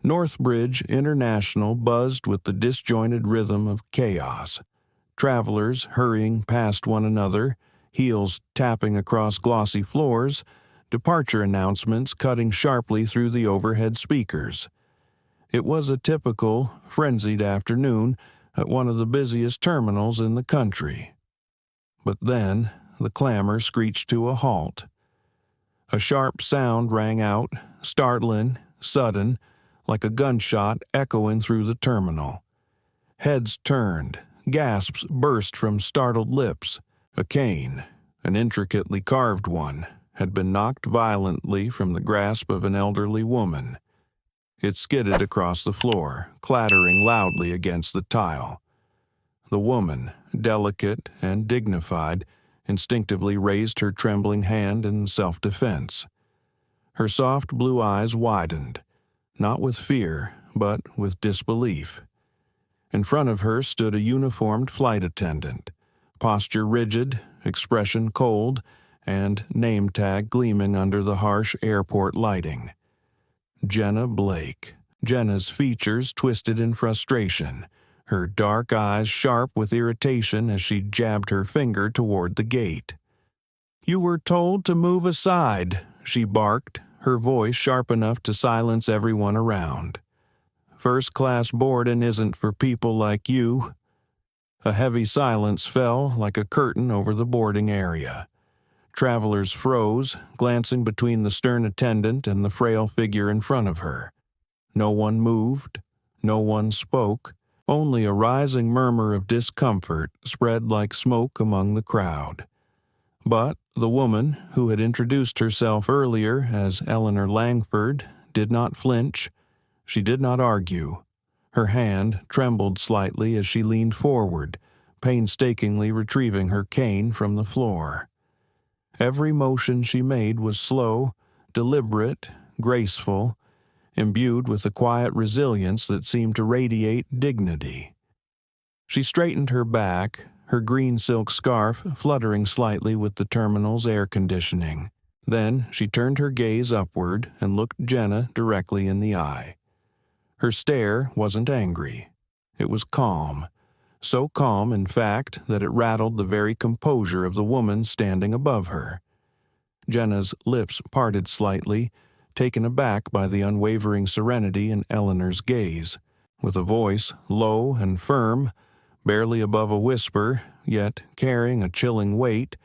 Northbridge International buzzed with the disjointed rhythm of chaos. Travelers hurrying past one another, heels tapping across glossy floors, departure announcements cutting sharply through the overhead speakers. It was a typical, frenzied afternoon at one of the busiest terminals in the country. But then the clamor screeched to a halt. A sharp sound rang out, startling, sudden, like a gunshot echoing through the terminal. Heads turned, gasps burst from startled lips. A cane, an intricately carved one, had been knocked violently from the grasp of an elderly woman. It skidded across the floor, clattering loudly against the tile. The woman, delicate and dignified, instinctively raised her trembling hand in self-defense. Her soft blue eyes widened, not with fear, but with disbelief. In front of her stood a uniformed flight attendant, posture rigid, expression cold, and name tag gleaming under the harsh airport lighting. Jenna Blake. Jenna's features twisted in frustration, her dark eyes sharp with irritation as she jabbed her finger toward the gate. "You were told to move aside," she barked, her voice sharp enough to silence everyone around. "First-class boarding isn't for people like you." A heavy silence fell like a curtain over the boarding area. Travelers froze, glancing between the stern attendant and the frail figure in front of her. No one moved, no one spoke, only a rising murmur of discomfort spread like smoke among the crowd. But the woman, who had introduced herself earlier as Eleanor Langford, did not flinch. She did not argue. Her hand trembled slightly as she leaned forward, painstakingly retrieving her cane from the floor. Every motion she made was slow, deliberate, graceful, imbued with a quiet resilience that seemed to radiate dignity. She straightened her back, her green silk scarf fluttering slightly with the terminal's air conditioning. Then she turned her gaze upward and looked Jenna directly in the eye. Her stare wasn't angry. It was calm. So calm, in fact, that it rattled the very composure of the woman standing above her. Jenna's lips parted slightly, taken aback by the unwavering serenity in Eleanor's gaze. With a voice low and firm, barely above a whisper, yet carrying a chilling weight,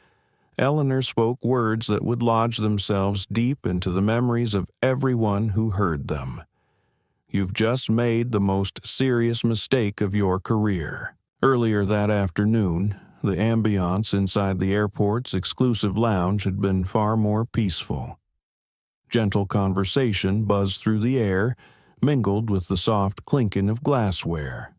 Eleanor spoke words that would lodge themselves deep into the memories of everyone who heard them. "You've just made the most serious mistake of your career." Earlier that afternoon, the ambiance inside the airport's exclusive lounge had been far more peaceful. Gentle conversation buzzed through the air, mingled with the soft clinking of glassware.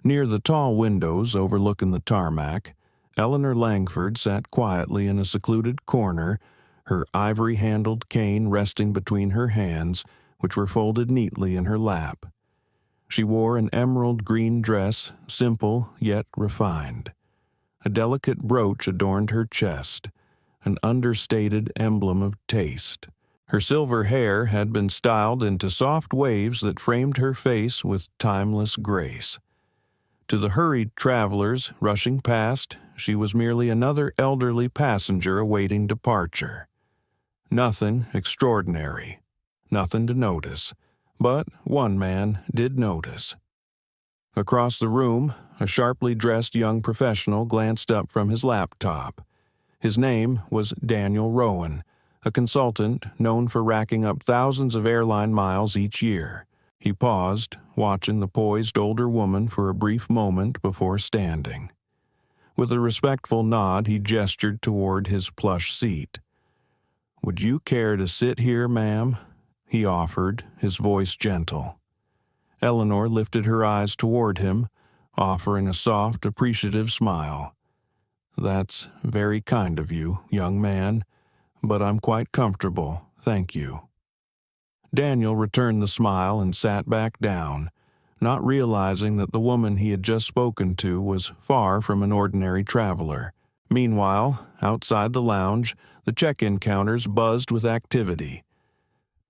Near the tall windows overlooking the tarmac, Eleanor Langford sat quietly in a secluded corner, her ivory-handled cane resting between her hands, which were folded neatly in her lap. She wore an emerald green dress, simple yet refined. A delicate brooch adorned her chest, an understated emblem of taste. Her silver hair had been styled into soft waves that framed her face with timeless grace. To the hurried travelers rushing past, she was merely another elderly passenger awaiting departure. Nothing extraordinary, nothing to notice. But one man did notice. Across the room, a sharply dressed young professional glanced up from his laptop. His name was Daniel Rowan, a consultant known for racking up thousands of airline miles each year. He paused, watching the poised older woman for a brief moment before standing. With a respectful nod, he gestured toward his plush seat. "Would you care to sit here, ma'am?" he offered, his voice gentle. Eleanor lifted her eyes toward him, offering a soft, appreciative smile. "That's very kind of you, young man, but I'm quite comfortable, thank you." Daniel returned the smile and sat back down, not realizing that the woman he had just spoken to was far from an ordinary traveler. Meanwhile, outside the lounge, the check-in counters buzzed with activity.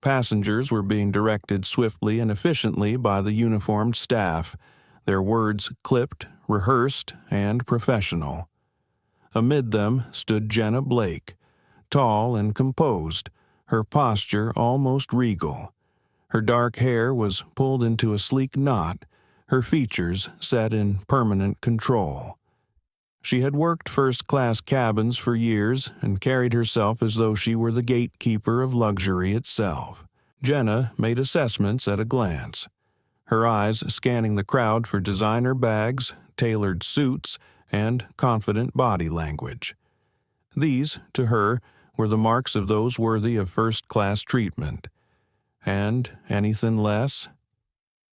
Passengers were being directed swiftly and efficiently by the uniformed staff, their words clipped, rehearsed, and professional. Amid them stood Jenna Blake, tall and composed, her posture almost regal. Her dark hair was pulled into a sleek knot, her features set in permanent control. She had worked first-class cabins for years and carried herself as though she were the gatekeeper of luxury itself. Jenna made assessments at a glance, her eyes scanning the crowd for designer bags, tailored suits, and confident body language. These, to her, were the marks of those worthy of first-class treatment. And anything less?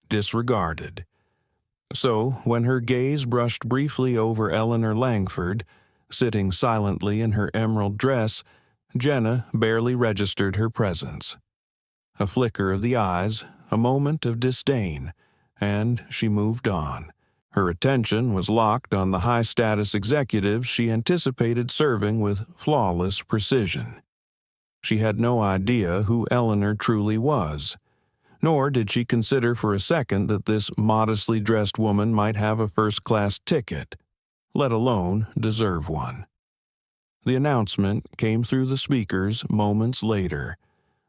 Disregarded. So, when her gaze brushed briefly over Eleanor Langford, sitting silently in her emerald dress, Jenna barely registered her presence. A flicker of the eyes, a moment of disdain, and she moved on. Her attention was locked on the high-status executives she anticipated serving with flawless precision. She had no idea who Eleanor truly was, nor did she consider for a second that this modestly dressed woman might have a first-class ticket, let alone deserve one. The announcement came through the speakers moments later.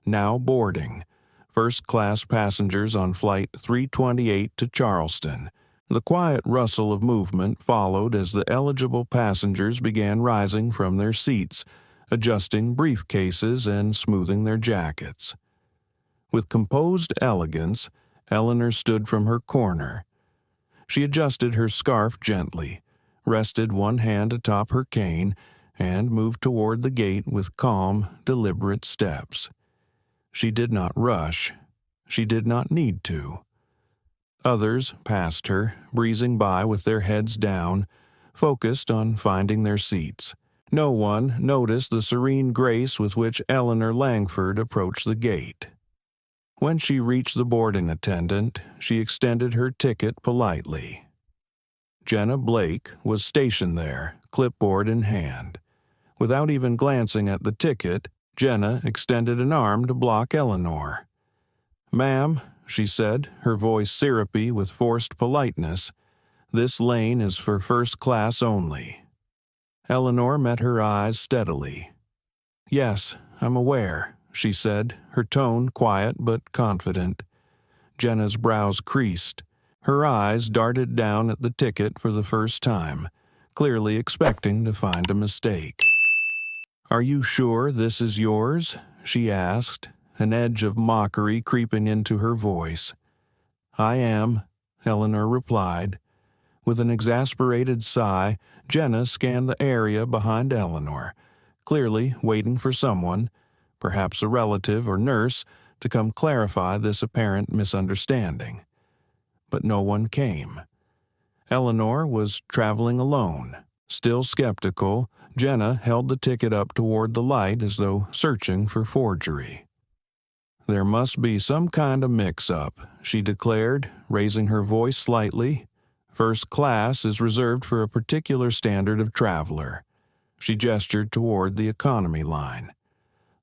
Now boarding. First-class passengers on Flight 328 to Charleston. The quiet rustle of movement followed as the eligible passengers began rising from their seats, adjusting briefcases and smoothing their jackets. With composed elegance, Eleanor stood from her corner. She adjusted her scarf gently, rested one hand atop her cane, and moved toward the gate with calm, deliberate steps. She did not rush. She did not need to. Others passed her, breezing by with their heads down, focused on finding their seats. No one noticed the serene grace with which Eleanor Langford approached the gate. When she reached the boarding attendant, she extended her ticket politely. Jenna Blake was stationed there, clipboard in hand. Without even glancing at the ticket, Jenna extended an arm to block Eleanor. "Ma'am," she said, her voice syrupy with forced politeness, "this lane is for first class only." Eleanor met her eyes steadily. "Yes, I'm aware," she said, her tone quiet but confident. Jenna's brows creased. Her eyes darted down at the ticket for the first time, clearly expecting to find a mistake. "Are you sure this is yours?" she asked, an edge of mockery creeping into her voice. "I am," Eleanor replied. With an exasperated sigh, Jenna scanned the area behind Eleanor, clearly waiting for someone, perhaps a relative or nurse, to come clarify this apparent misunderstanding. But no one came. Eleanor was traveling alone. Still skeptical, Jenna held the ticket up toward the light as though searching for forgery. "There must be some kind of mix-up," she declared, raising her voice slightly. "First class is reserved for a particular standard of traveler." She gestured toward the economy line.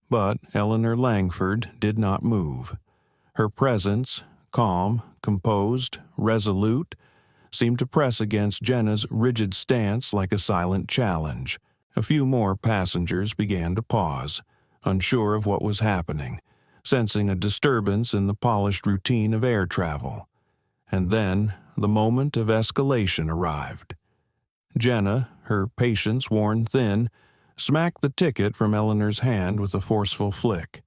But Eleanor Langford did not move. Her presence, calm, composed, resolute, seemed to press against Jenna's rigid stance like a silent challenge. A few more passengers began to pause, unsure of what was happening, sensing a disturbance in the polished routine of air travel. And then the moment of escalation arrived. Jenna, her patience worn thin, smacked the ticket from Eleanor's hand with a forceful flick.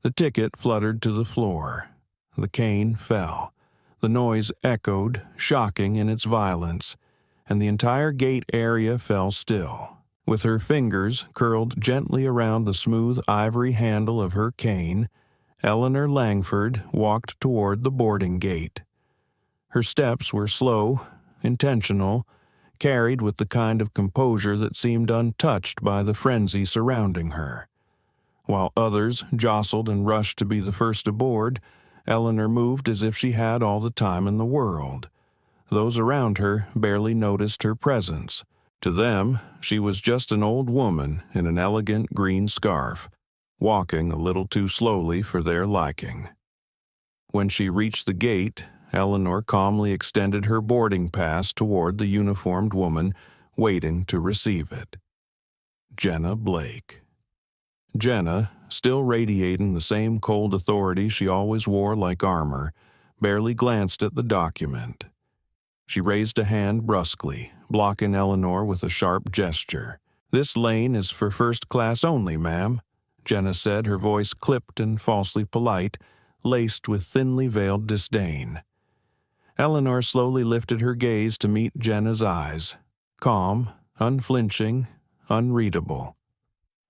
The ticket fluttered to the floor. The cane fell. The noise echoed, shocking in its violence, and the entire gate area fell still. With her fingers curled gently around the smooth ivory handle of her cane, Eleanor Langford walked toward the boarding gate. Her steps were slow, intentional, carried with the kind of composure that seemed untouched by the frenzy surrounding her. While others jostled and rushed to be the first aboard, Eleanor moved as if she had all the time in the world. Those around her barely noticed her presence. To them, she was just an old woman in an elegant green scarf. walking a little too slowly for their liking. When she reached the gate, Eleanor calmly extended her boarding pass toward the uniformed woman waiting to receive it. Jenna Blake. Jenna, still radiating the same cold authority she always wore like armor, barely glanced at the document. She raised a hand brusquely, blocking Eleanor with a sharp gesture. "This lane is for first class only, ma'am," Jenna said, her voice clipped and falsely polite, laced with thinly veiled disdain. Eleanor slowly lifted her gaze to meet Jenna's eyes, calm, unflinching, unreadable.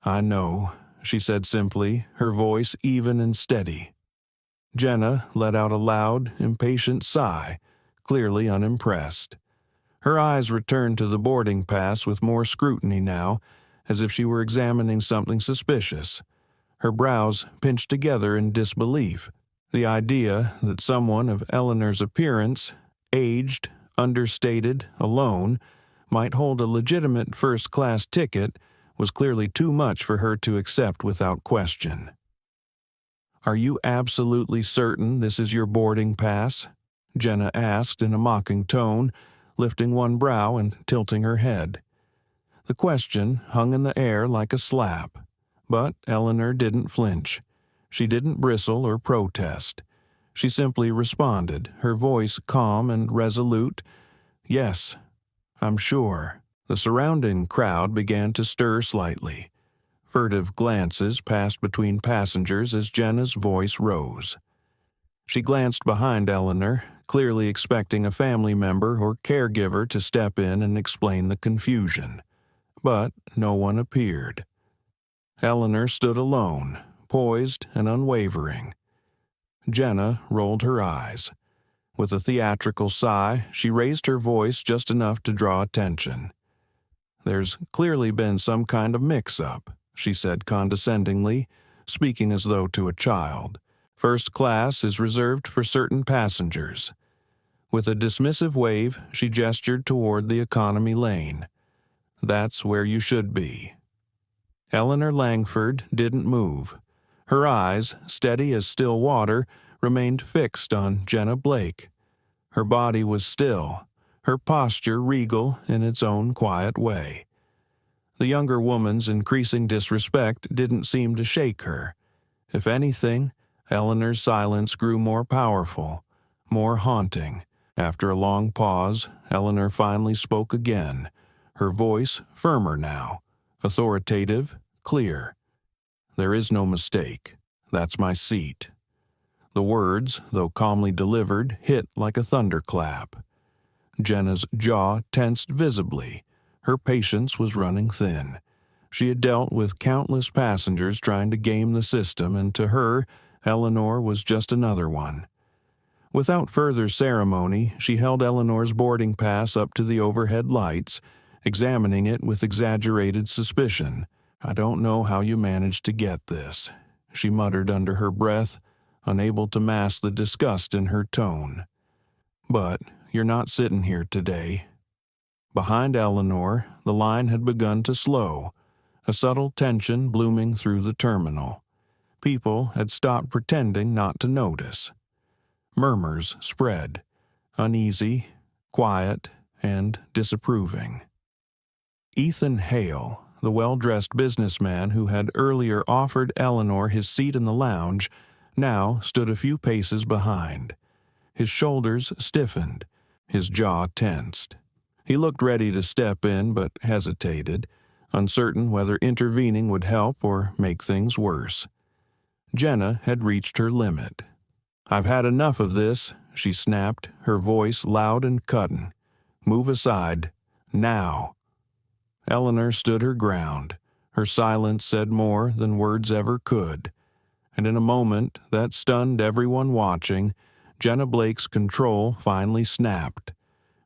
"I know," she said simply, her voice even and steady. Jenna let out a loud, impatient sigh, clearly unimpressed. Her eyes returned to the boarding pass with more scrutiny now, as if she were examining something suspicious. Her brows pinched together in disbelief. The idea that someone of Eleanor's appearance, aged, understated, alone, might hold a legitimate first-class ticket was clearly too much for her to accept without question. "Are you absolutely certain this is your boarding pass?" Jenna asked in a mocking tone, lifting one brow and tilting her head. The question hung in the air like a slap, but Eleanor didn't flinch. She didn't bristle or protest. She simply responded, her voice calm and resolute. "Yes, I'm sure." The surrounding crowd began to stir slightly. Furtive glances passed between passengers as Jenna's voice rose. She glanced behind Eleanor, clearly expecting a family member or caregiver to step in and explain the confusion. But no one appeared. Eleanor stood alone, poised and unwavering. Jenna rolled her eyes. With a theatrical sigh, she raised her voice just enough to draw attention. "There's clearly been some kind of mix-up," she said condescendingly, speaking as though to a child. "First class is reserved for certain passengers." With a dismissive wave, she gestured toward the economy lane. "That's where you should be." Eleanor Langford didn't move. Her eyes, steady as still water, remained fixed on Jenna Blake. Her body was still, her posture regal in its own quiet way. The younger woman's increasing disrespect didn't seem to shake her. If anything, Eleanor's silence grew more powerful, more haunting. After a long pause, Eleanor finally spoke again, her voice firmer now, authoritative, clear. "There is no mistake. That's my seat." The words, though calmly delivered, hit like a thunderclap. Jenna's jaw tensed visibly. Her patience was running thin. She had dealt with countless passengers trying to game the system, and to her, Eleanor was just another one. Without further ceremony, she held Eleanor's boarding pass up to the overhead lights, examining it with exaggerated suspicion. "I don't know how you managed to get this," she muttered under her breath, unable to mask the disgust in her tone. "But you're not sitting here today." Behind Eleanor, the line had begun to slow, a subtle tension blooming through the terminal. People had stopped pretending not to notice. Murmurs spread, uneasy, quiet, and disapproving. Ethan Hale, the well-dressed businessman who had earlier offered Eleanor his seat in the lounge, now stood a few paces behind. His shoulders stiffened, his jaw tensed. He looked ready to step in but hesitated, uncertain whether intervening would help or make things worse. Jenna had reached her limit. "I've had enough of this," she snapped, her voice loud and cutting. "Move aside. Now." Eleanor stood her ground. Her silence said more than words ever could. And in a moment that stunned everyone watching, Jenna Blake's control finally snapped.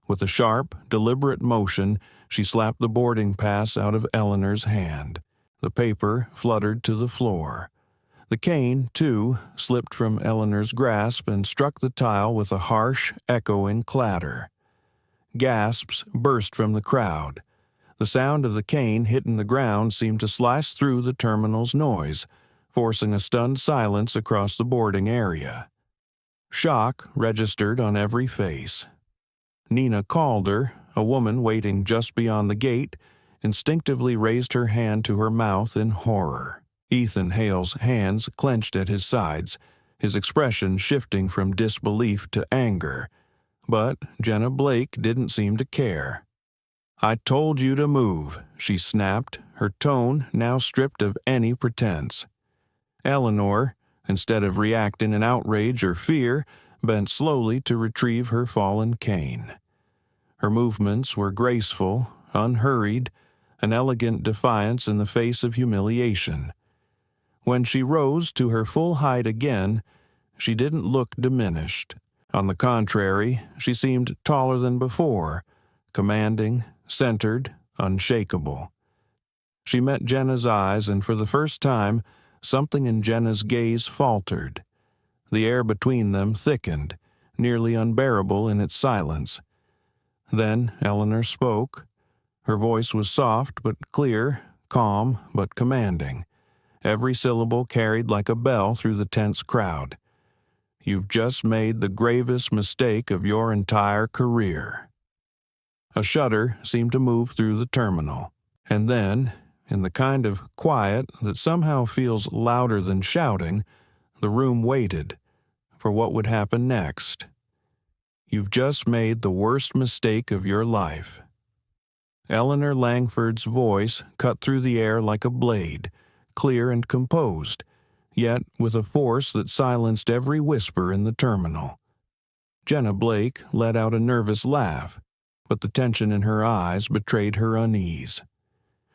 With a sharp, deliberate motion, she slapped the boarding pass out of Eleanor's hand. The paper fluttered to the floor. The cane, too, slipped from Eleanor's grasp and struck the tile with a harsh, echoing clatter. Gasps burst from the crowd. The sound of the cane hitting the ground seemed to slice through the terminal's noise, forcing a stunned silence across the boarding area. Shock registered on every face. Nina Calder, a woman waiting just beyond the gate, instinctively raised her hand to her mouth in horror. Ethan Hale's hands clenched at his sides, his expression shifting from disbelief to anger. But Jenna Blake didn't seem to care. "I told you to move," she snapped, her tone now stripped of any pretense. Eleanor, instead of reacting in outrage or fear, bent slowly to retrieve her fallen cane. Her movements were graceful, unhurried, an elegant defiance in the face of humiliation. When she rose to her full height again, she didn't look diminished. On the contrary, she seemed taller than before, commanding, centered, unshakable. She met Jenna's eyes, and for the first time, something in Jenna's gaze faltered. The air between them thickened, nearly unbearable in its silence. Then Eleanor spoke. Her voice was soft but clear, calm but commanding. Every syllable carried like a bell through the tense crowd. "You've just made the gravest mistake of your entire career." A shudder seemed to move through the terminal, and then, in the kind of quiet that somehow feels louder than shouting, the room waited for what would happen next. "You've just made the worst mistake of your life." Eleanor Langford's voice cut through the air like a blade, clear and composed, yet with a force that silenced every whisper in the terminal. Jenna Blake let out a nervous laugh, but the tension in her eyes betrayed her unease.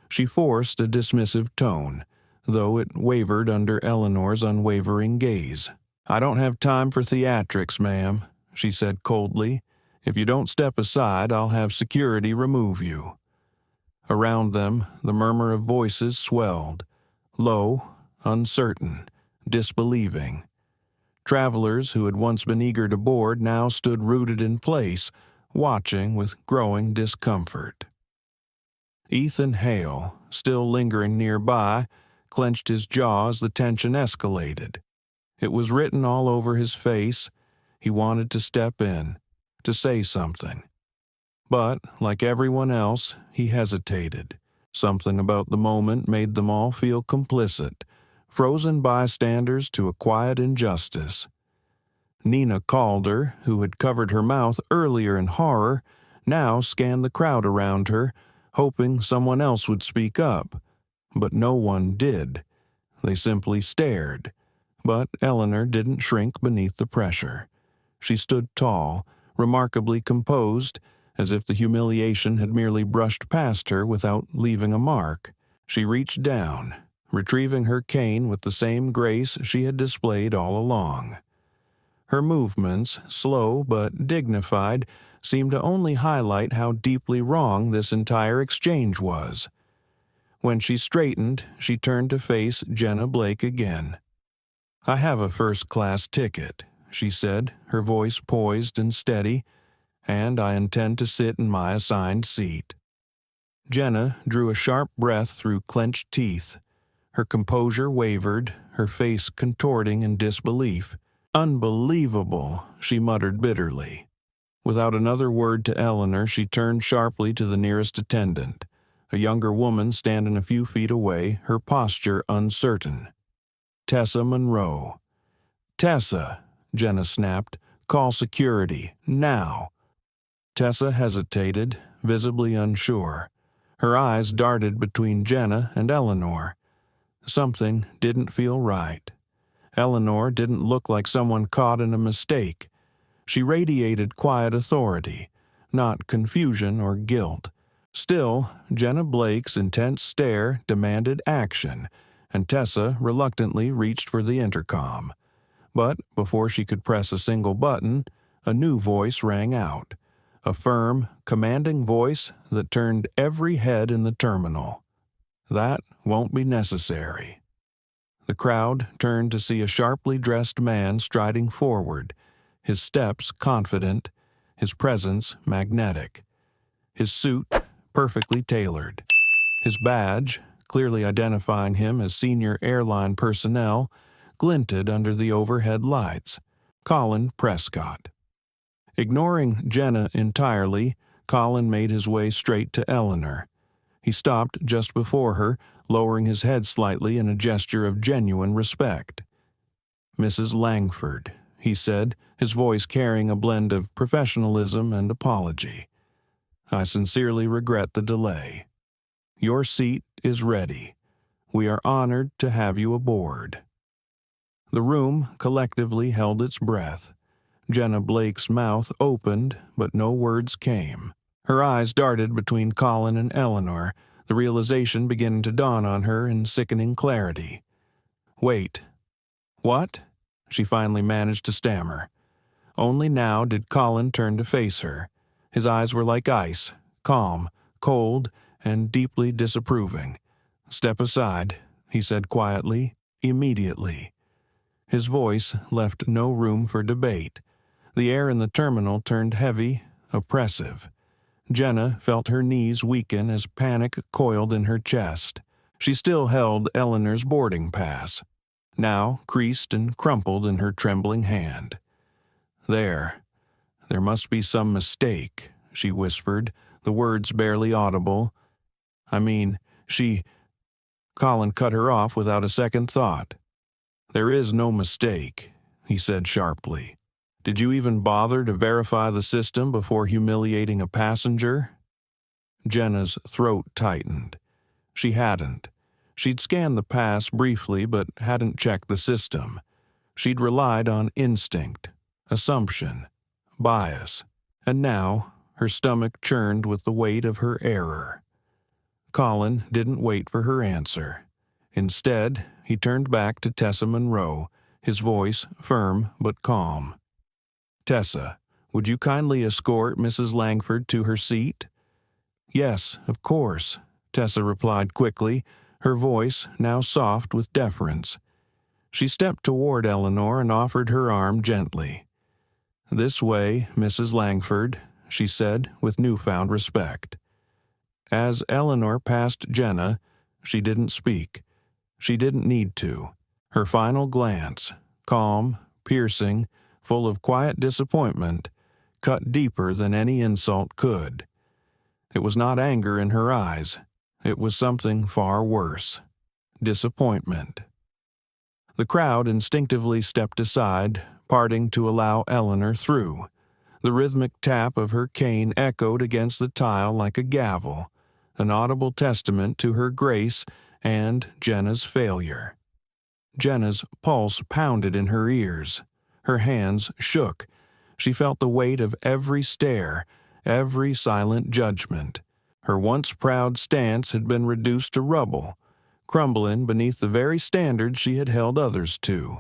She forced a dismissive tone, though it wavered under Eleanor's unwavering gaze. "I don't have time for theatrics, ma'am," she said coldly. "If you don't step aside, I'll have security remove you." Around them, the murmur of voices swelled, low, uncertain, disbelieving. Travelers who had once been eager to board now stood rooted in place, watching with growing discomfort. Ethan Hale, still lingering nearby, clenched his jaw as the tension escalated. It was written all over his face. He wanted to step in, to say something. But, like everyone else, he hesitated. Something about the moment made them all feel complicit, frozen bystanders to a quiet injustice. Nina Calder, who had covered her mouth earlier in horror, now scanned the crowd around her, hoping someone else would speak up. But no one did. They simply stared. But Eleanor didn't shrink beneath the pressure. She stood tall, remarkably composed, as if the humiliation had merely brushed past her without leaving a mark. She reached down, retrieving her cane with the same grace she had displayed all along. Her movements, slow but dignified, seemed to only highlight how deeply wrong this entire exchange was. When she straightened, she turned to face Jenna Blake again. "I have a first-class ticket," she said, her voice poised and steady, "and I intend to sit in my assigned seat." Jenna drew a sharp breath through clenched teeth. Her composure wavered, her face contorting in disbelief. "Unbelievable," she muttered bitterly. Without another word to Eleanor, she turned sharply to the nearest attendant, a younger woman standing a few feet away, her posture uncertain. "Tessa Monroe." "Tessa," Jenna snapped, "call security, now." Tessa hesitated, visibly unsure. Her eyes darted between Jenna and Eleanor. Something didn't feel right. Eleanor didn't look like someone caught in a mistake. She radiated quiet authority, not confusion or guilt. Still, Jenna Blake's intense stare demanded action, and Tessa reluctantly reached for the intercom. But before she could press a single button, a new voice rang out, a firm, commanding voice that turned every head in the terminal. "That won't be necessary." The crowd turned to see a sharply dressed man striding forward, his steps confident, his presence magnetic. His suit perfectly tailored. His badge, clearly identifying him as senior airline personnel, glinted under the overhead lights. Colin Prescott. Ignoring Jenna entirely, Colin made his way straight to Eleanor. He stopped just before her, lowering his head slightly in a gesture of genuine respect. "Mrs. Langford," he said, his voice carrying a blend of professionalism and apology. "I sincerely regret the delay. Your seat is ready. We are honored to have you aboard." The room collectively held its breath. Jenna Blake's mouth opened, but no words came. Her eyes darted between Colin and Eleanor, the realization beginning to dawn on her in sickening clarity. "Wait. What?" she finally managed to stammer. Only now did Colin turn to face her. His eyes were like ice, calm, cold, and deeply disapproving. "Step aside," he said quietly, "immediately." His voice left no room for debate. The air in the terminal turned heavy, oppressive. Jenna felt her knees weaken as panic coiled in her chest. She still held Eleanor's boarding pass, now creased and crumpled in her trembling hand. There must be some mistake," she whispered, the words barely audible. "I mean, she—" Colin cut her off without a second thought. "There is no mistake," he said sharply. "Did you even bother to verify the system before humiliating a passenger?" Jenna's throat tightened. She hadn't. She'd scanned the pass briefly but hadn't checked the system. She'd relied on instinct, assumption, bias, and now her stomach churned with the weight of her error. Colin didn't wait for her answer. Instead, he turned back to Tessa Monroe, his voice firm but calm. "Tessa, would you kindly escort Mrs. Langford to her seat?" "Yes, of course," Tessa replied quickly, her voice now soft with deference. She stepped toward Eleanor and offered her arm gently. "This way, Mrs. Langford," she said with newfound respect. As Eleanor passed Jenna, she didn't speak. She didn't need to. Her final glance, calm, piercing, full of quiet disappointment, cut deeper than any insult could. It was not anger in her eyes. It was something far worse. Disappointment. The crowd instinctively stepped aside, parting to allow Eleanor through. The rhythmic tap of her cane echoed against the tile like a gavel, an audible testament to her grace and Jenna's failure. Jenna's pulse pounded in her ears. Her hands shook. She felt the weight of every stare, every silent judgment. Her once proud stance had been reduced to rubble, crumbling beneath the very standards she had held others to.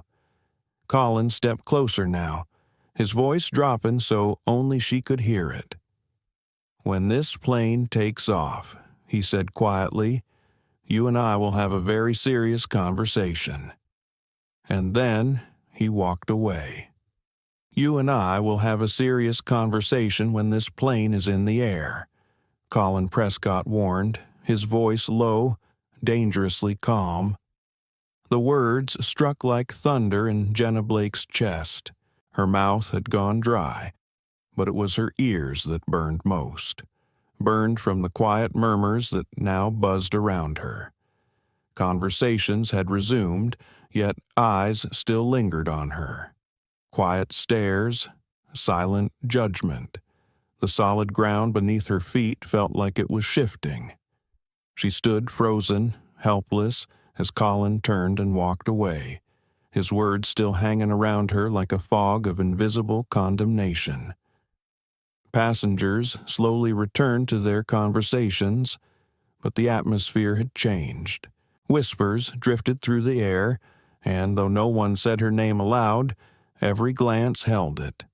Colin stepped closer now, his voice dropping so only she could hear it. "When this plane takes off," he said quietly, "you and I will have a very serious conversation." And then he walked away. "You and I will have a serious conversation when this plane is in the air," Colin Prescott warned, his voice low, dangerously calm. The words struck like thunder in Jenna Blake's chest. Her mouth had gone dry, but it was her ears that burned most, burned from the quiet murmurs that now buzzed around her. Conversations had resumed, yet eyes still lingered on her. Quiet stares, silent judgment. The solid ground beneath her feet felt like it was shifting. She stood frozen, helpless, as Colin turned and walked away, his words still hanging around her like a fog of invisible condemnation. Passengers slowly returned to their conversations, but the atmosphere had changed. Whispers drifted through the air, and though no one said her name aloud, every glance held it.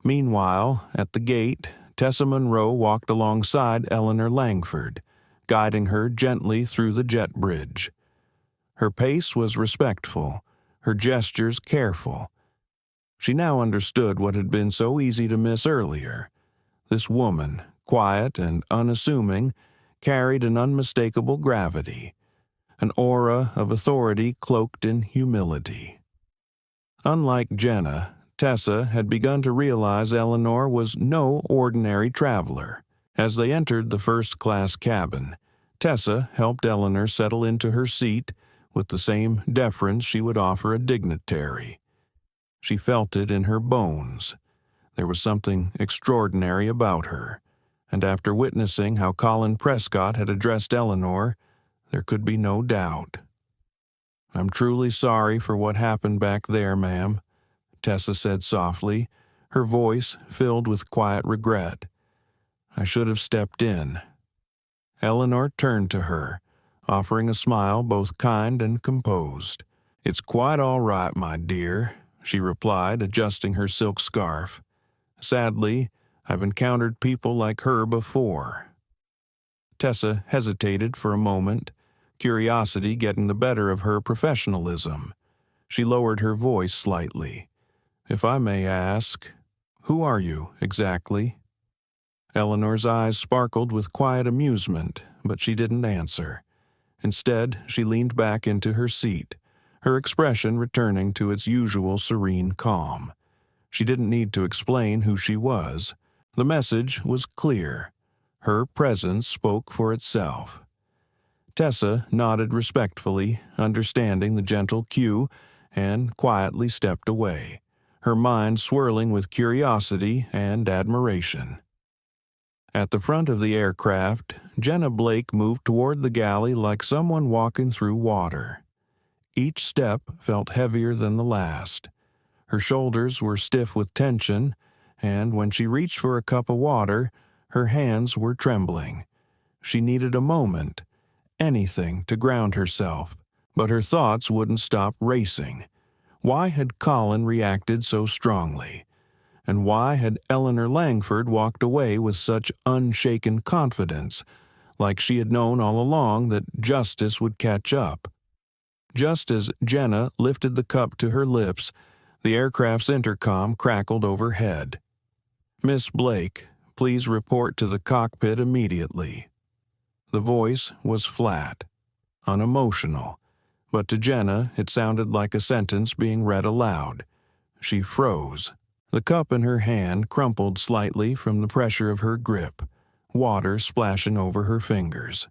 Meanwhile, at the gate, Tessa Monroe walked alongside Eleanor Langford, guiding her gently through the jet bridge. Her pace was respectful, her gestures careful. She now understood what had been so easy to miss earlier. This woman, quiet and unassuming, carried an unmistakable gravity, an aura of authority cloaked in humility. Unlike Jenna, Tessa had begun to realize Eleanor was no ordinary traveler. As they entered the first-class cabin, Tessa helped Eleanor settle into her seat with the same deference she would offer a dignitary. She felt it in her bones. There was something extraordinary about her, and after witnessing how Colin Prescott had addressed Eleanor, there could be no doubt. "I'm truly sorry for what happened back there, ma'am," Tessa said softly, her voice filled with quiet regret. "I should have stepped in." Eleanor turned to her, offering a smile both kind and composed. "It's quite all right, my dear," she replied, adjusting her silk scarf. "Sadly, I've encountered people like her before." Tessa hesitated for a moment, curiosity getting the better of her professionalism. She lowered her voice slightly. "If I may ask, who are you, exactly?" Eleanor's eyes sparkled with quiet amusement, but she didn't answer. Instead, she leaned back into her seat, her expression returning to its usual serene calm. She didn't need to explain who she was. The message was clear. Her presence spoke for itself. Tessa nodded respectfully, understanding the gentle cue, and quietly stepped away, her mind swirling with curiosity and admiration. At the front of the aircraft, Jenna Blake moved toward the galley like someone walking through water. Each step felt heavier than the last. Her shoulders were stiff with tension, and when she reached for a cup of water, her hands were trembling. She needed a moment, anything to ground herself, but her thoughts wouldn't stop racing. Why had Colin reacted so strongly? And why had Eleanor Langford walked away with such unshaken confidence, like she had known all along that justice would catch up? Just as Jenna lifted the cup to her lips, the aircraft's intercom crackled overhead. "Miss Blake, please report to the cockpit immediately." The voice was flat, unemotional, but to Jenna it sounded like a sentence being read aloud. She froze. The cup in her hand crumpled slightly from the pressure of her grip, water splashing over her fingers.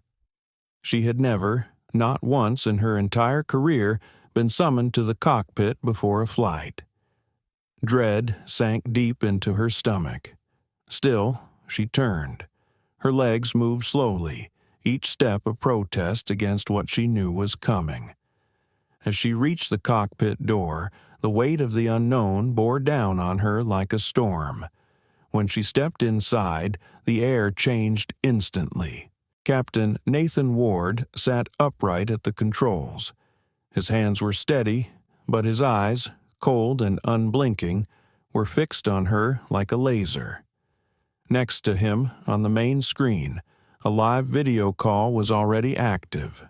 She had never, not once in her entire career, been summoned to the cockpit before a flight. Dread sank deep into her stomach. Still, she turned. Her legs moved slowly, each step a protest against what she knew was coming. As she reached the cockpit door, the weight of the unknown bore down on her like a storm. When she stepped inside, the air changed instantly. Captain Nathan Ward sat upright at the controls. His hands were steady, but his eyes, cold and unblinking, were fixed on her like a laser. Next to him, on the main screen, a live video call was already active.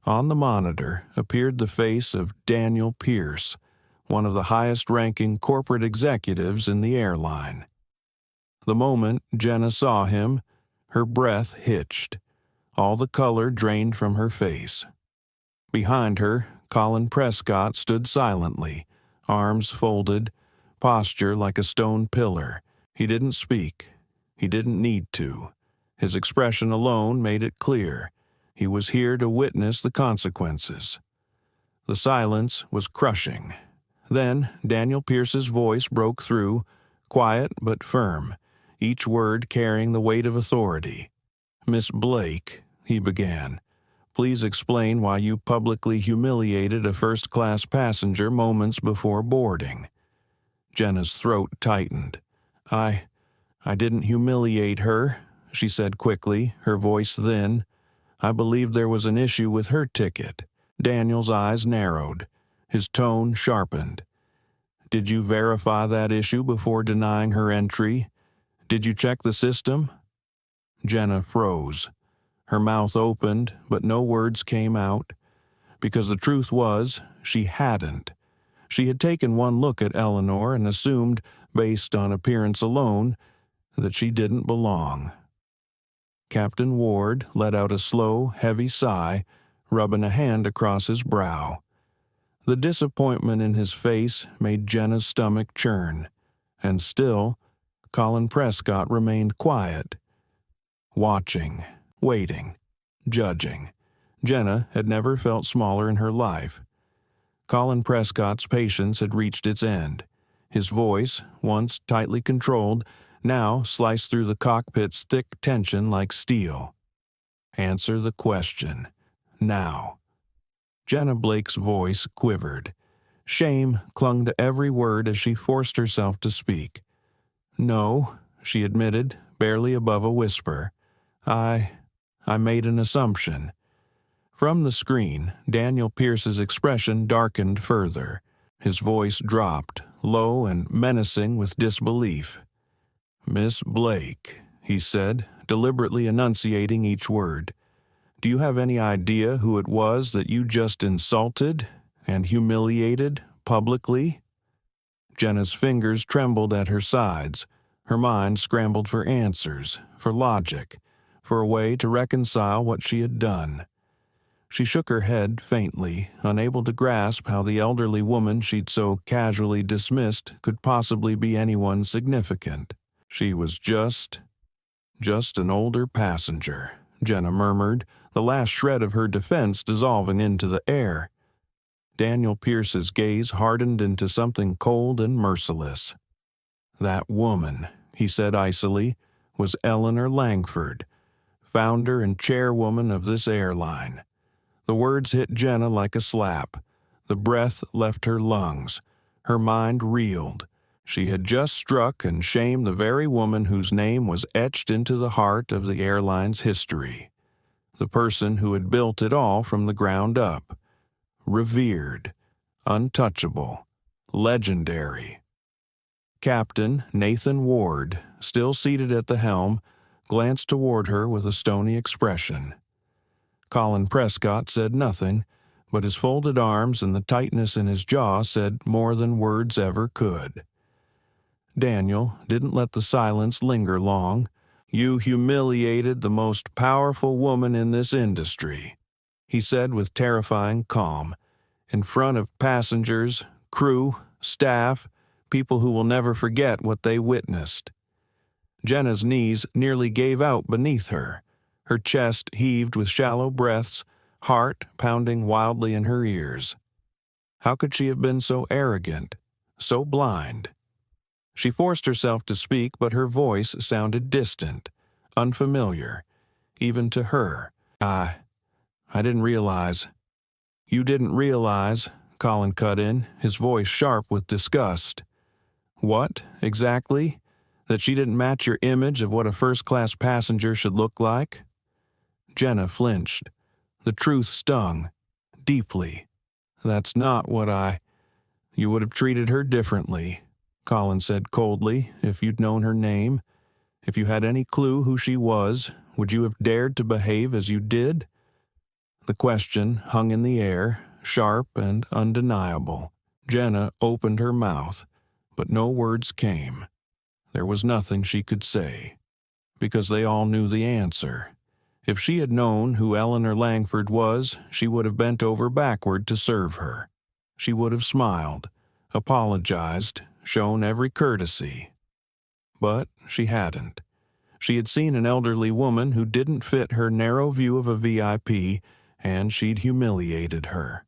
On the monitor appeared the face of Daniel Pierce, one of the highest-ranking corporate executives in the airline. The moment Jenna saw him, her breath hitched. All the color drained from her face. Behind her, Colin Prescott stood silently, arms folded, posture like a stone pillar. He didn't speak. He didn't need to. His expression alone made it clear. He was here to witness the consequences. The silence was crushing. Then Daniel Pierce's voice broke through, quiet but firm, each word carrying the weight of authority. "Miss Blake," he began, "please explain why you publicly humiliated a first-class passenger moments before boarding." Jenna's throat tightened. I didn't humiliate her," she said quickly, her voice thin. "I believed there was an issue with her ticket." Daniel's eyes narrowed. His tone sharpened. "Did you verify that issue before denying her entry? Did you check the system?" Jenna froze. Her mouth opened, but no words came out. Because the truth was, she hadn't. She had taken one look at Eleanor and assumed, based on appearance alone, that she didn't belong. Captain Ward let out a slow, heavy sigh, rubbing a hand across his brow. The disappointment in his face made Jenna's stomach churn, and still, Colin Prescott remained quiet. Watching, waiting, judging. Jenna had never felt smaller in her life. Colin Prescott's patience had reached its end. His voice, once tightly controlled, now sliced through the cockpit's thick tension like steel. Answer the question. Now. Jenna Blake's voice quivered. Shame clung to every word as she forced herself to speak. "No," she admitted, barely above a whisper. I made an assumption." From the screen, Daniel Pierce's expression darkened further. His voice dropped, low and menacing with disbelief. "Miss Blake," he said, deliberately enunciating each word, "do you have any idea who it was that you just insulted and humiliated publicly?" Jenna's fingers trembled at her sides. Her mind scrambled for answers, for logic, for a way to reconcile what she had done. She shook her head faintly, unable to grasp how the elderly woman she'd so casually dismissed could possibly be anyone significant. She was just an older passenger, Jenna murmured, the last shred of her defense dissolving into the air. Daniel Pierce's gaze hardened into something cold and merciless. "That woman," he said icily, "was Eleanor Langford, founder and chairwoman of this airline." The words hit Jenna like a slap. The breath left her lungs. Her mind reeled. She had just struck and shamed the very woman whose name was etched into the heart of the airline's history. The person who had built it all from the ground up. Revered, untouchable, legendary. Captain Nathan Ward, still seated at the helm, glanced toward her with a stony expression. Colin Prescott said nothing, but his folded arms and the tightness in his jaw said more than words ever could. Daniel didn't let the silence linger long. "You humiliated the most powerful woman in this industry," he said with terrifying calm, "in front of passengers, crew, staff, people who will never forget what they witnessed." Jenna's knees nearly gave out beneath her. Her chest heaved with shallow breaths, heart pounding wildly in her ears. How could she have been so arrogant, so blind? She forced herself to speak, but her voice sounded distant, unfamiliar, even to her. I didn't realize." "You didn't realize," Colin cut in, his voice sharp with disgust. "What, exactly? That she didn't match your image of what a first-class passenger should look like?" Jenna flinched. The truth stung, deeply. "That's not what You would have treated her differently," Colin said coldly, "if you'd known her name. If you had any clue who she was, would you have dared to behave as you did?" The question hung in the air, sharp and undeniable. Jenna opened her mouth, but no words came. There was nothing she could say, because they all knew the answer. If she had known who Eleanor Langford was, she would have bent over backward to serve her. She would have smiled, apologized, shown every courtesy. But she hadn't. She had seen an elderly woman who didn't fit her narrow view of a VIP, and she'd humiliated her.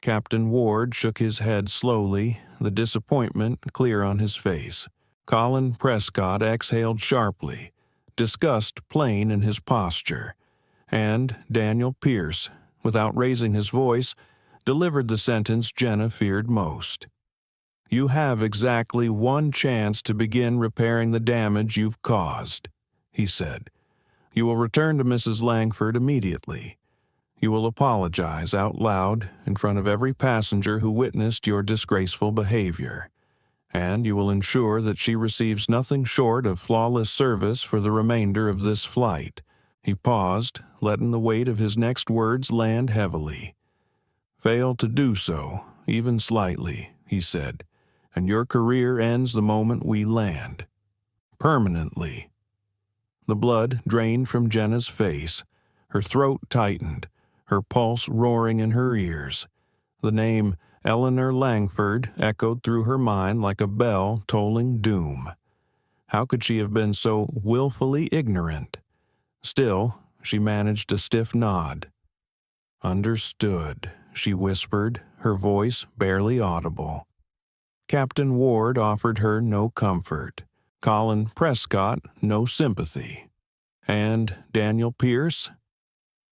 Captain Ward shook his head slowly, the disappointment clear on his face. Colin Prescott exhaled sharply, disgust plain in his posture, and Daniel Pierce, without raising his voice, delivered the sentence Jenna feared most. "You have exactly one chance to begin repairing the damage you've caused," he said. "You will return to Mrs. Langford immediately. You will apologize out loud in front of every passenger who witnessed your disgraceful behavior, and you will ensure that she receives nothing short of flawless service for the remainder of this flight." He paused, letting the weight of his next words land heavily. "Fail to do so, even slightly," he said, "and your career ends the moment we land. Permanently." The blood drained from Jenna's face. Her throat tightened, her pulse roaring in her ears. The name Eleanor Langford echoed through her mind like a bell tolling doom. How could she have been so willfully ignorant? Still, she managed a stiff nod. "Understood," she whispered, her voice barely audible. Captain Ward offered her no comfort. Colin Prescott no sympathy. And Daniel Pierce?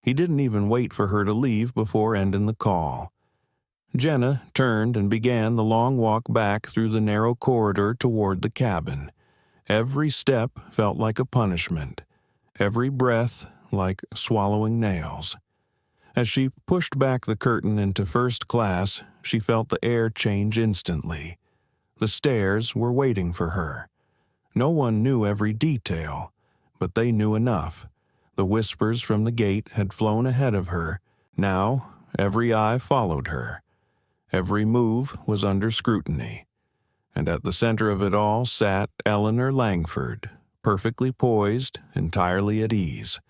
He didn't even wait for her to leave before ending the call. Jenna turned and began the long walk back through the narrow corridor toward the cabin. Every step felt like a punishment, every breath like swallowing nails. As she pushed back the curtain into first class, she felt the air change instantly. The stairs were waiting for her. No one knew every detail, but they knew enough. The whispers from the gate had flown ahead of her. Now, every eye followed her. Every move was under scrutiny. And at the center of it all sat Eleanor Langford, perfectly poised, entirely at ease.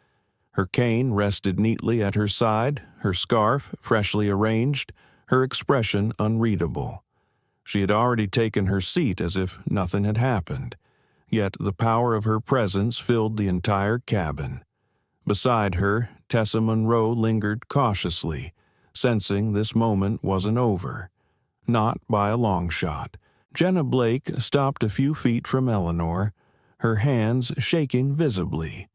Her cane rested neatly at her side, her scarf freshly arranged, her expression unreadable. She had already taken her seat as if nothing had happened, yet the power of her presence filled the entire cabin. Beside her, Tessa Monroe lingered cautiously, sensing this moment wasn't over. Not by a long shot. Jenna Blake stopped a few feet from Eleanor, her hands shaking visibly.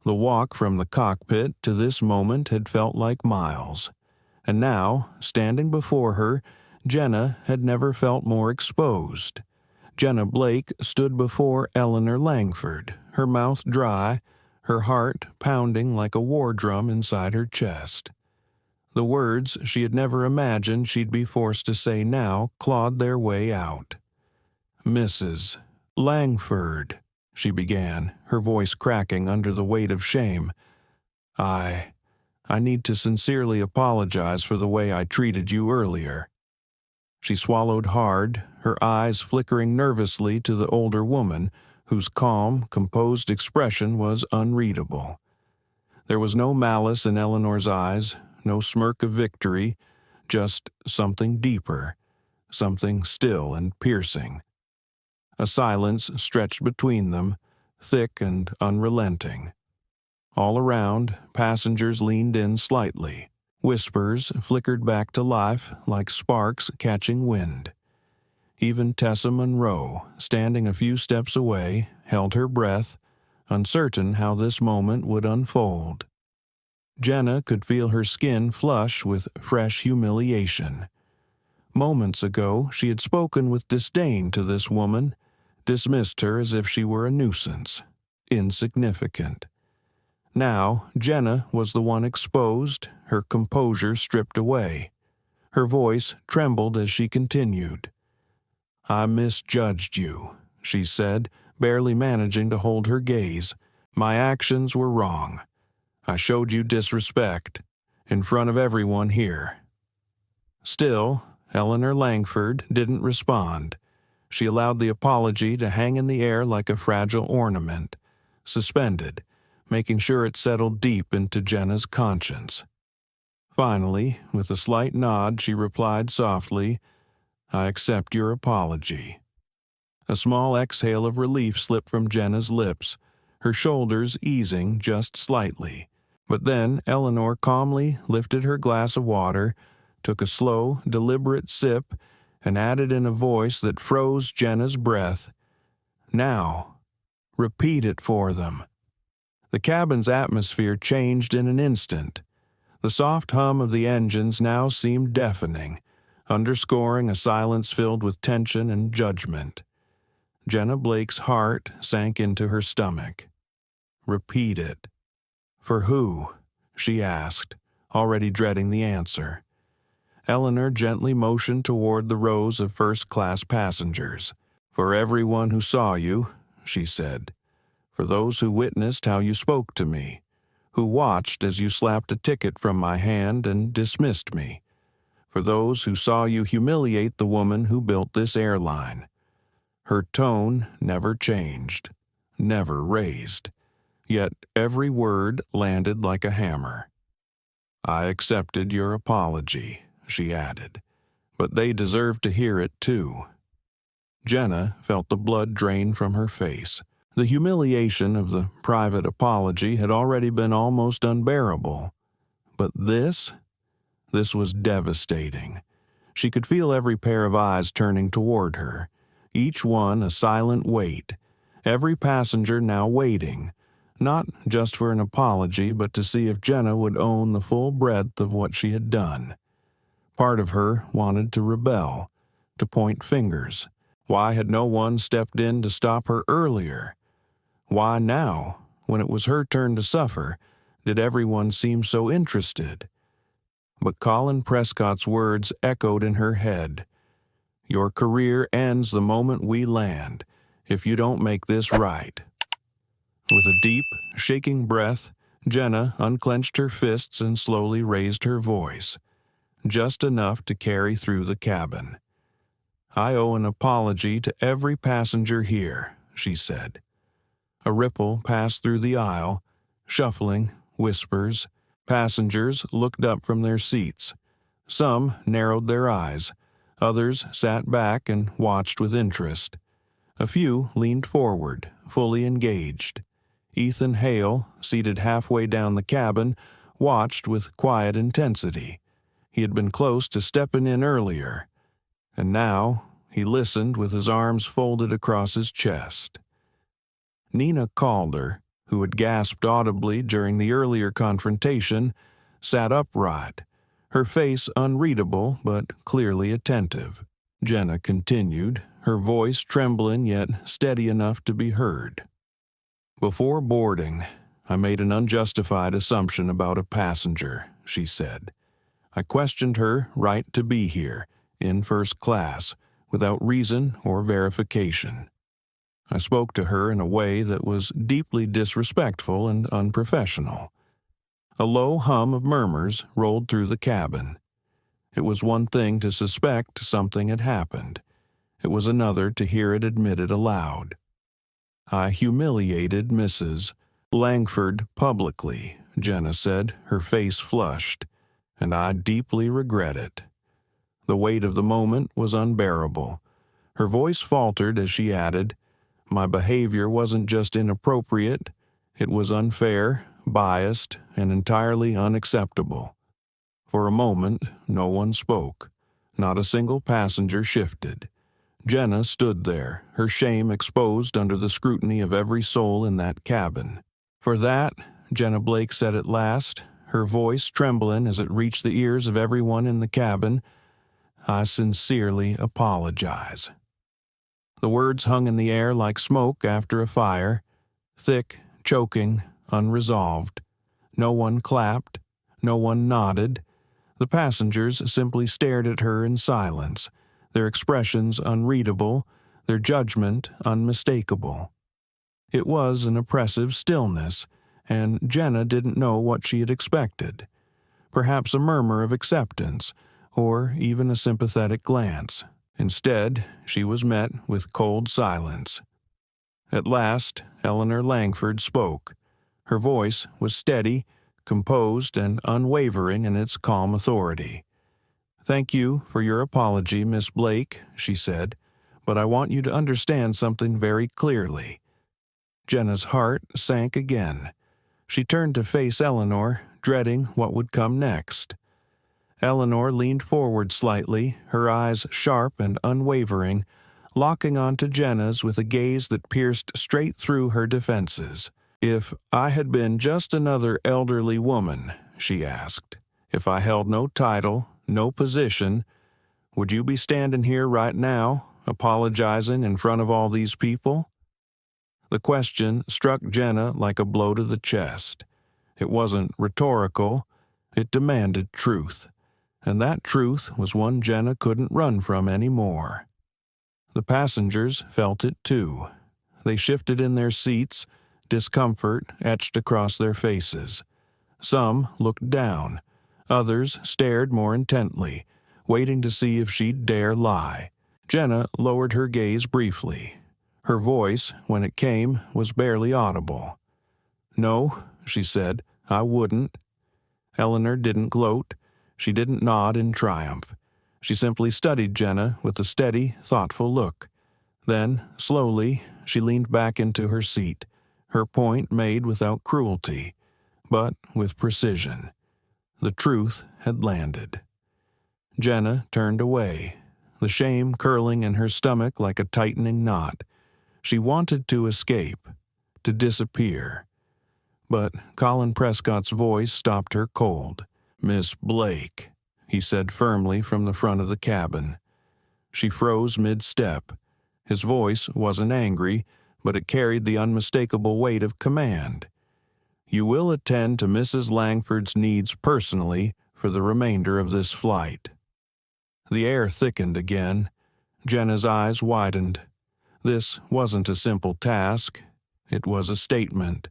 The walk from the cockpit to this moment had felt like miles. And now, standing before her, Jenna had never felt more exposed. Jenna Blake stood before Eleanor Langford, her mouth dry, her heart pounding like a war drum inside her chest. The words she had never imagined she'd be forced to say now clawed their way out. "Mrs. Langford," she began, her voice cracking under the weight of shame. I need to sincerely apologize for the way I treated you earlier." She swallowed hard, her eyes flickering nervously to the older woman, whose calm, composed expression was unreadable. There was no malice in Eleanor's eyes, no smirk of victory, just something deeper, something still and piercing. A silence stretched between them, thick and unrelenting. All around, passengers leaned in slightly. Whispers flickered back to life like sparks catching wind. Even Tessa Monroe, standing a few steps away, held her breath, uncertain how this moment would unfold. Jenna could feel her skin flush with fresh humiliation. Moments ago, she had spoken with disdain to this woman, dismissed her as if she were a nuisance, insignificant. Now, Jenna was the one exposed, her composure stripped away. Her voice trembled as she continued. "I misjudged you," she said, barely managing to hold her gaze. "My actions were wrong. I showed you disrespect, in front of everyone here." Still, Eleanor Langford didn't respond. She allowed the apology to hang in the air like a fragile ornament, suspended, making sure it settled deep into Jenna's conscience. Finally, with a slight nod, she replied softly, "I accept your apology." A small exhale of relief slipped from Jenna's lips, her shoulders easing just slightly. But then Eleanor calmly lifted her glass of water, took a slow, deliberate sip, and added in a voice that froze Jenna's breath, "Now, repeat it for them." The cabin's atmosphere changed in an instant. The soft hum of the engines now seemed deafening, underscoring a silence filled with tension and judgment. Jenna Blake's heart sank into her stomach. Repeat it. For who? She asked, already dreading the answer. Eleanor gently motioned toward the rows of first-class passengers. "For everyone who saw you," she said. "For those who witnessed how you spoke to me, who watched as you slapped a ticket from my hand and dismissed me. For those who saw you humiliate the woman who built this airline." Her tone never changed, never raised. yet every word landed like a hammer. "I accepted your apology," she added, "but they deserve to hear it too." Jenna felt the blood drain from her face. The humiliation of the private apology had already been almost unbearable. But this was devastating. She could feel every pair of eyes turning toward her, each one a silent wait, every passenger now waiting, not just for an apology, but to see if Jenna would own the full breadth of what she had done. Part of her wanted to rebel, to point fingers. Why had no one stepped in to stop her earlier? Why now, when it was her turn to suffer, did everyone seem so interested? But Colin Prescott's words echoed in her head. "Your career ends the moment we land, if you don't make this right." With a deep, shaking breath, Jenna unclenched her fists and slowly raised her voice, just enough to carry through the cabin. "I owe an apology to every passenger here," she said. A ripple passed through the aisle, shuffling, whispers. Passengers looked up from their seats. Some narrowed their eyes. Others sat back and watched with interest. A few leaned forward, fully engaged. Ethan Hale, seated halfway down the cabin, watched with quiet intensity. He had been close to stepping in earlier, and now he listened with his arms folded across his chest. Nina Calder, who had gasped audibly during the earlier confrontation, sat upright, her face unreadable but clearly attentive. Jenna continued, her voice trembling yet steady enough to be heard. "Before boarding, I made an unjustified assumption about a passenger," she said. "I questioned her right to be here, in first class, without reason or verification. I spoke to her in a way that was deeply disrespectful and unprofessional." A low hum of murmurs rolled through the cabin. It was one thing to suspect something had happened. It was another to hear it admitted aloud. "I humiliated Mrs. Langford publicly," Jenna said, her face flushed, "and I deeply regret it." The weight of the moment was unbearable. Her voice faltered as she added, "My behavior wasn't just inappropriate, it was unfair, biased, and entirely unacceptable." For a moment, no one spoke. Not a single passenger shifted. Jenna stood there, her shame exposed under the scrutiny of every soul in that cabin. "For that," Jenna Blake said at last, her voice trembling as it reached the ears of everyone in the cabin, "I sincerely apologize." The words hung in the air like smoke after a fire, thick, choking, unresolved. No one clapped, no one nodded. The passengers simply stared at her in silence, their expressions unreadable, their judgment unmistakable. It was an oppressive stillness, and Jenna didn't know what she had expected. Perhaps a murmur of acceptance, or even a sympathetic glance. Instead, she was met with cold silence. At last, Eleanor Langford spoke. Her voice was steady, composed, and unwavering in its calm authority. "Thank you for your apology, Miss Blake," she said, "but I want you to understand something very clearly." Jenna's heart sank again. She turned to face Eleanor, dreading what would come next. Eleanor leaned forward slightly, her eyes sharp and unwavering, locking onto Jenna's with a gaze that pierced straight through her defenses. "If I had been just another elderly woman," she asked, "if I held no title, no position, would you be standing here right now, apologizing in front of all these people?" The question struck Jenna like a blow to the chest. It wasn't rhetorical, it demanded truth. And that truth was one Jenna couldn't run from anymore. The passengers felt it too. They shifted in their seats, discomfort etched across their faces. Some looked down. Others stared more intently, waiting to see if she'd dare lie. Jenna lowered her gaze briefly. Her voice, when it came, was barely audible. "No," she said, "I wouldn't." Eleanor didn't gloat. She didn't nod in triumph. She simply studied Jenna with a steady, thoughtful look. Then, slowly, she leaned back into her seat, her point made without cruelty, but with precision. The truth had landed. Jenna turned away, the shame curling in her stomach like a tightening knot. She wanted to escape, to disappear. But Colin Prescott's voice stopped her cold. "Miss Blake," he said firmly from the front of the cabin. She froze mid-step. His voice wasn't angry, but it carried the unmistakable weight of command. "You will attend to Mrs. Langford's needs personally for the remainder of this flight." The air thickened again. Jenna's eyes widened. This wasn't a simple task. It was a statement,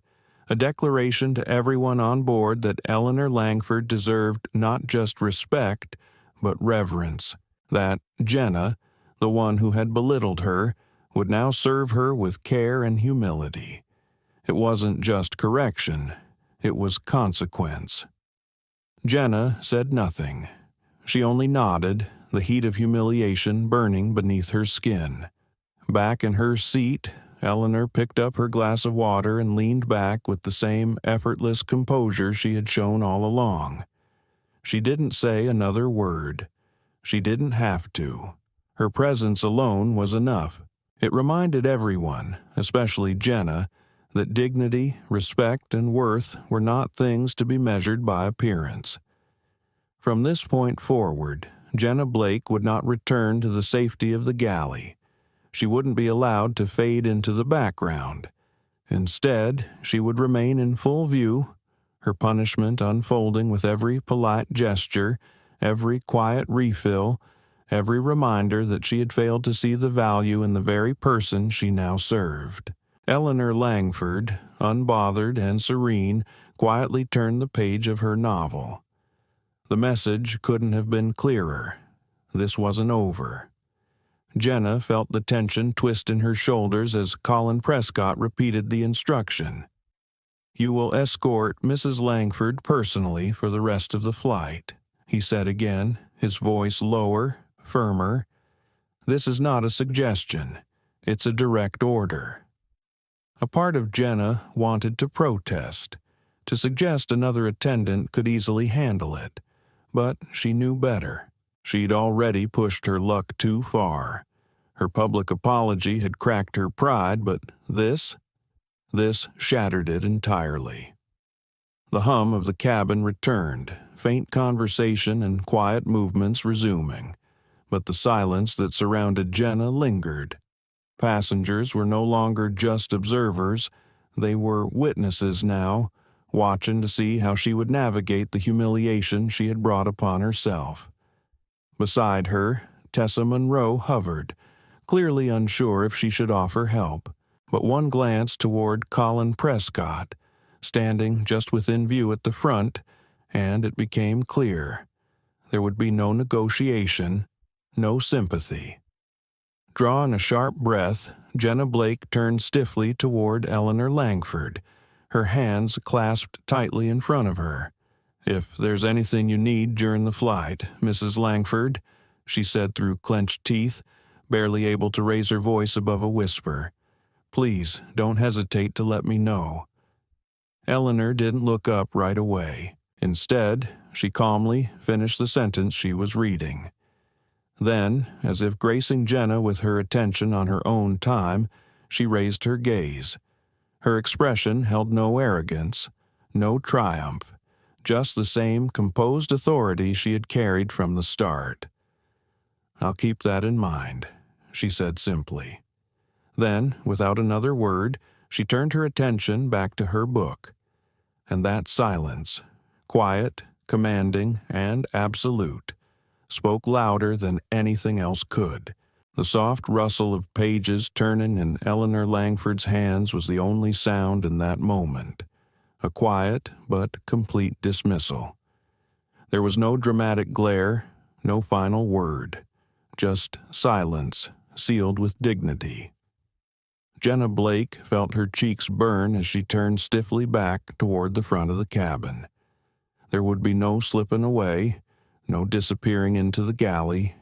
a declaration to everyone on board that Eleanor Langford deserved not just respect, but reverence, that Jenna, the one who had belittled her, would now serve her with care and humility. It wasn't just correction, it was consequence. Jenna said nothing. She only nodded, the heat of humiliation burning beneath her skin. Back in her seat, Eleanor picked up her glass of water and leaned back with the same effortless composure she had shown all along. She didn't say another word. She didn't have to. Her presence alone was enough. It reminded everyone, especially Jenna, that dignity, respect, and worth were not things to be measured by appearance. From this point forward, Jenna Blake would not return to the safety of the galley. She wouldn't be allowed to fade into the background. Instead, she would remain in full view, her punishment unfolding with every polite gesture, every quiet refill, every reminder that she had failed to see the value in the very person she now served. Eleanor Langford, unbothered and serene, quietly turned the page of her novel. The message couldn't have been clearer. This wasn't over. Jenna felt the tension twist in her shoulders as Colin Prescott repeated the instruction. "You will escort Mrs. Langford personally for the rest of the flight," he said again, his voice lower, firmer. "This is not a suggestion. It's a direct order." A part of Jenna wanted to protest, to suggest another attendant could easily handle it, but she knew better. She'd already pushed her luck too far. Her public apology had cracked her pride, but this shattered it entirely. The hum of the cabin returned, faint conversation and quiet movements resuming, but the silence that surrounded Jenna lingered. Passengers were no longer just observers, they were witnesses now, watching to see how she would navigate the humiliation she had brought upon herself. Beside her, Tessa Monroe hovered, clearly unsure if she should offer help, but one glance toward Colin Prescott, standing just within view at the front, and it became clear. There would be no negotiation, no sympathy. Drawing a sharp breath, Jenna Blake turned stiffly toward Eleanor Langford, her hands clasped tightly in front of her. "If there's anything you need during the flight, Mrs. Langford," she said through clenched teeth, barely able to raise her voice above a whisper, "please don't hesitate to let me know." Eleanor didn't look up right away. Instead, she calmly finished the sentence she was reading. Then, as if gracing Jenna with her attention on her own time, she raised her gaze. Her expression held no arrogance, no triumph, just the same composed authority she had carried from the start. "I'll keep that in mind," she said simply. Then, without another word, she turned her attention back to her book. And that silence, quiet, commanding, and absolute, spoke louder than anything else could. The soft rustle of pages turning in Eleanor Langford's hands was the only sound in that moment, a quiet but complete dismissal. There was no dramatic glare, no final word, just silence sealed with dignity. Jenna Blake felt her cheeks burn as she turned stiffly back toward the front of the cabin. There would be no slipping away, no disappearing into the galley.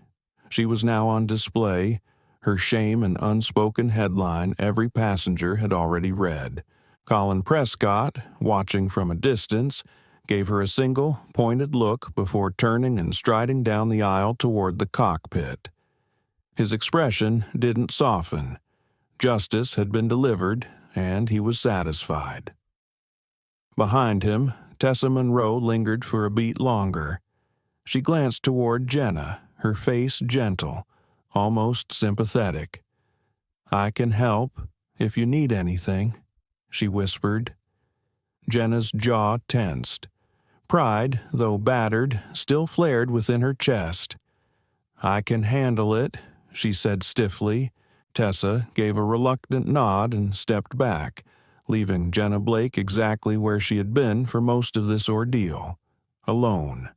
She was now on display, her shame an unspoken headline every passenger had already read. Colin Prescott, watching from a distance, gave her a single, pointed look before turning and striding down the aisle toward the cockpit. His expression didn't soften. Justice had been delivered, and he was satisfied. Behind him, Tessa Monroe lingered for a beat longer. She glanced toward Jenna, her face gentle, almost sympathetic. "I can help, if you need anything," she whispered. Jenna's jaw tensed. Pride, though battered, still flared within her chest. "I can handle it," she said stiffly. Tessa gave a reluctant nod and stepped back, leaving Jenna Blake exactly where she had been for most of this ordeal, alone.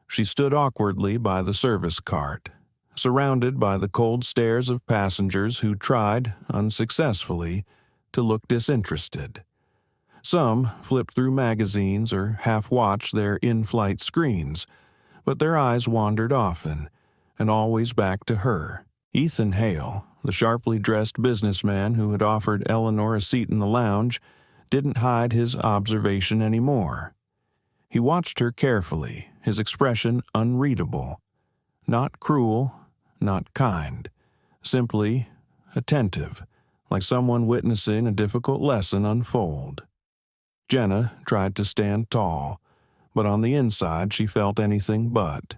She stood awkwardly by the service cart, surrounded by the cold stares of passengers who tried, unsuccessfully, to look disinterested. Some flipped through magazines or half-watched their in-flight screens, but their eyes wandered often, and always back to her. Ethan Hale, the sharply dressed businessman who had offered Eleanor a seat in the lounge, didn't hide his observation anymore. He watched her carefully, his expression unreadable. Not cruel, not kind. Simply attentive, like someone witnessing a difficult lesson unfold. Jenna tried to stand tall, but on the inside she felt anything but.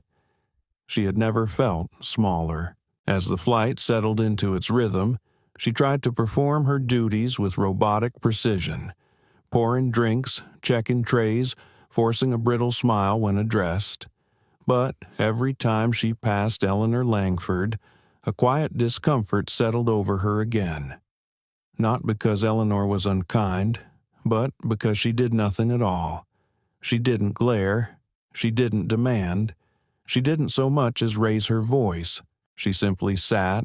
She had never felt smaller. As the flight settled into its rhythm, she tried to perform her duties with robotic precision, pouring drinks, checking trays, forcing a brittle smile when addressed. But every time she passed Eleanor Langford, a quiet discomfort settled over her again. Not because Eleanor was unkind, but because she did nothing at all. She didn't glare. She didn't demand. She didn't so much as raise her voice. She simply sat,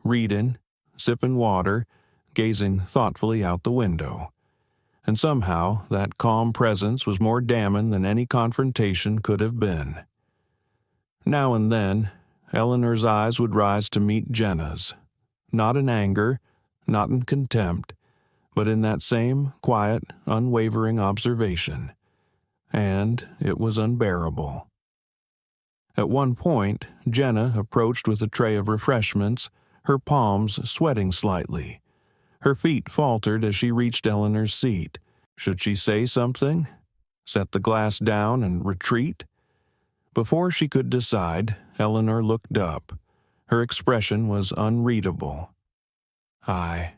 reading, sipping water, gazing thoughtfully out the window. And somehow that calm presence was more damning than any confrontation could have been. Now and then, Eleanor's eyes would rise to meet Jenna's, not in anger, not in contempt, but in that same quiet, unwavering observation. And it was unbearable. At one point, Jenna approached with a tray of refreshments, her palms sweating slightly. Her feet faltered as she reached Eleanor's seat. Should she say something? Set the glass down and retreat? Before she could decide, Eleanor looked up. Her expression was unreadable. I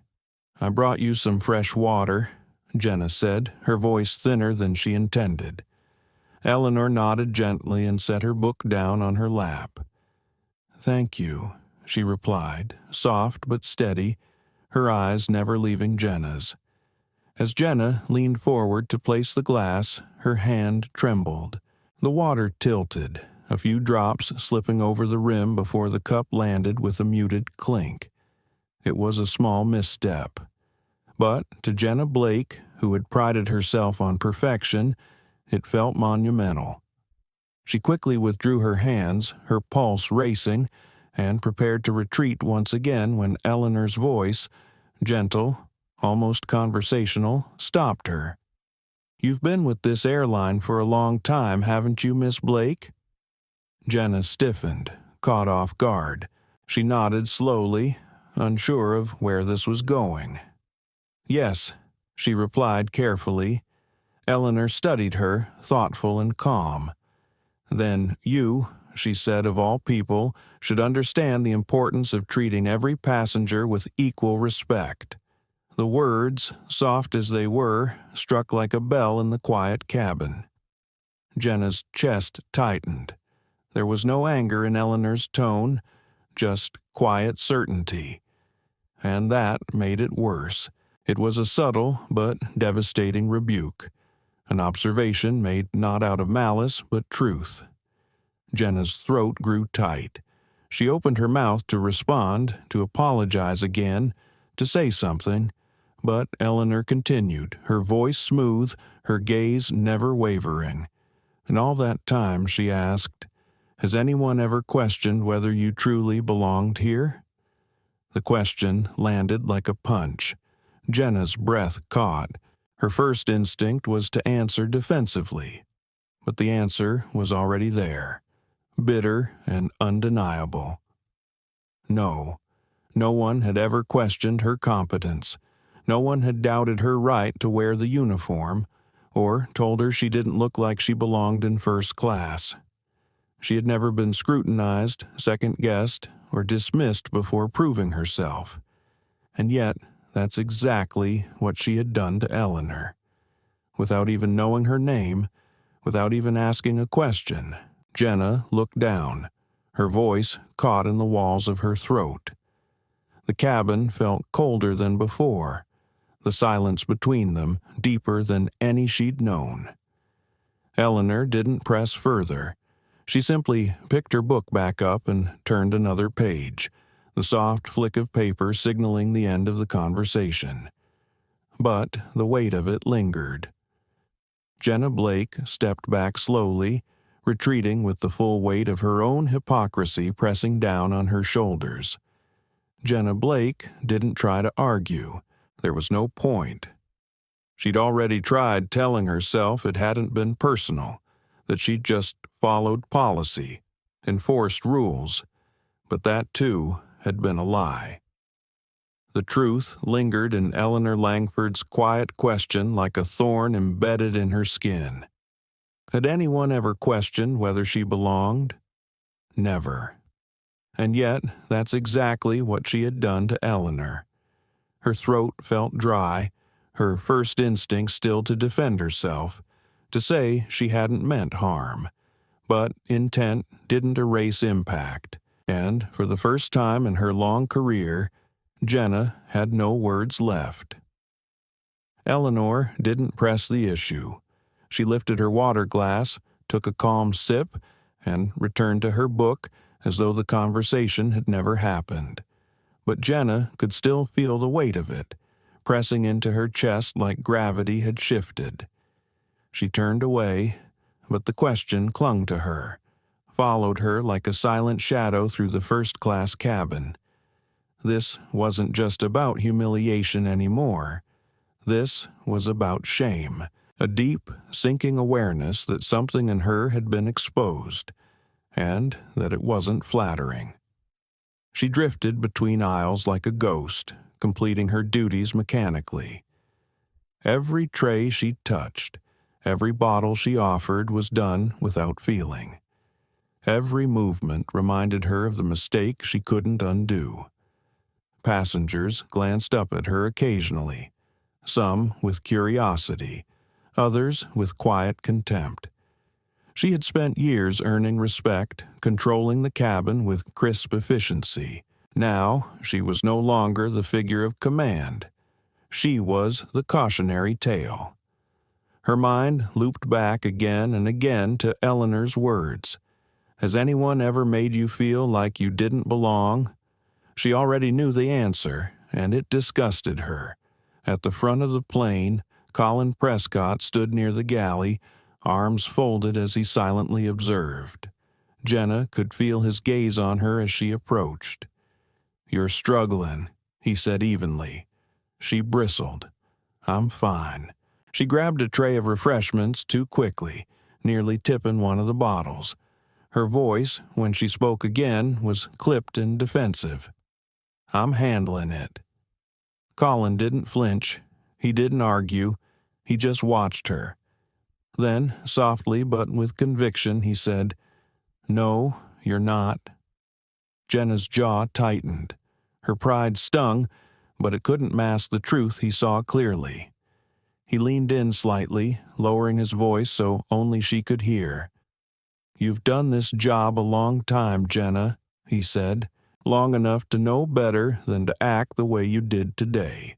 brought you some fresh water," Jenna said, her voice thinner than she intended. Eleanor nodded gently and set her book down on her lap. "Thank you," she replied, soft but steady, her eyes never leaving Jenna's. As Jenna leaned forward to place the glass, her hand trembled. The water tilted, a few drops slipping over the rim before the cup landed with a muted clink. It was a small misstep. But to Jenna Blake, who had prided herself on perfection, it felt monumental. She quickly withdrew her hands, her pulse racing, and prepared to retreat once again when Eleanor's voice, gentle, almost conversational, stopped her. "You've been with this airline for a long time, haven't you, Miss Blake?" Jenna stiffened, caught off guard. She nodded slowly, unsure of where this was going. "Yes," she replied carefully. Eleanor studied her, thoughtful and calm. "Then you," she said, "of all people, should understand the importance of treating every passenger with equal respect." The words, soft as they were, struck like a bell in the quiet cabin. Jenna's chest tightened. There was no anger in Eleanor's tone, just quiet certainty. And that made it worse. It was a subtle but devastating rebuke, an observation made not out of malice but truth. Jenna's throat grew tight. She opened her mouth to respond, to apologize again, to say something, but Eleanor continued, her voice smooth, her gaze never wavering. And all that time she asked, "Has anyone ever questioned whether you truly belonged here?" The question landed like a punch. Jenna's breath caught. Her first instinct was to answer defensively, but the answer was already there, bitter and undeniable. No, no one had ever questioned her competence. No one had doubted her right to wear the uniform, or told her she didn't look like she belonged in first class. She had never been scrutinized, second-guessed, or dismissed before proving herself. And yet, that's exactly what she had done to Eleanor. Without even knowing her name, without even asking a question, Jenna looked down, her voice caught in the walls of her throat. The cabin felt colder than before, the silence between them deeper than any she'd known. Eleanor didn't press further. She simply picked her book back up and turned another page, the soft flick of paper signaling the end of the conversation. But the weight of it lingered. Jenna Blake stepped back slowly, retreating with the full weight of her own hypocrisy pressing down on her shoulders. Jenna Blake didn't try to argue. There was no point. She'd already tried telling herself it hadn't been personal, that she'd just followed policy, enforced rules, but that too had been a lie. The truth lingered in Eleanor Langford's quiet question like a thorn embedded in her skin. Had anyone ever questioned whether she belonged? Never. And yet, that's exactly what she had done to Eleanor. Her throat felt dry, her first instinct still to defend herself, to say she hadn't meant harm. But intent didn't erase impact, and for the first time in her long career, Jenna had no words left. Eleanor didn't press the issue. She lifted her water glass, took a calm sip, and returned to her book as though the conversation had never happened. But Jenna could still feel the weight of it, pressing into her chest like gravity had shifted. She turned away, but the question clung to her, followed her like a silent shadow through the first-class cabin. This wasn't just about humiliation anymore. This was about shame, a deep, sinking awareness that something in her had been exposed, and that it wasn't flattering. She drifted between aisles like a ghost, completing her duties mechanically. Every tray she touched, every bottle she offered was done without feeling. Every movement reminded her of the mistake she couldn't undo. Passengers glanced up at her occasionally, some with curiosity, others with quiet contempt. She had spent years earning respect, controlling the cabin with crisp efficiency. Now she was no longer the figure of command. She was the cautionary tale. Her mind looped back again and again to Eleanor's words. "Has anyone ever made you feel like you didn't belong?" She already knew the answer, and it disgusted her. At the front of the plane, Colin Prescott stood near the galley, arms folded as he silently observed. Jenna could feel his gaze on her as she approached. "You're struggling," he said evenly. She bristled. "I'm fine." She grabbed a tray of refreshments too quickly, nearly tipping one of the bottles. Her voice, when she spoke again, was clipped and defensive. "I'm handling it." Colin didn't flinch. He didn't argue. He just watched her. Then, softly but with conviction, he said, "No, you're not." Jenna's jaw tightened. Her pride stung, but it couldn't mask the truth he saw clearly. He leaned in slightly, lowering his voice so only she could hear. "You've done this job a long time, Jenna," he said, "long enough to know better than to act the way you did today."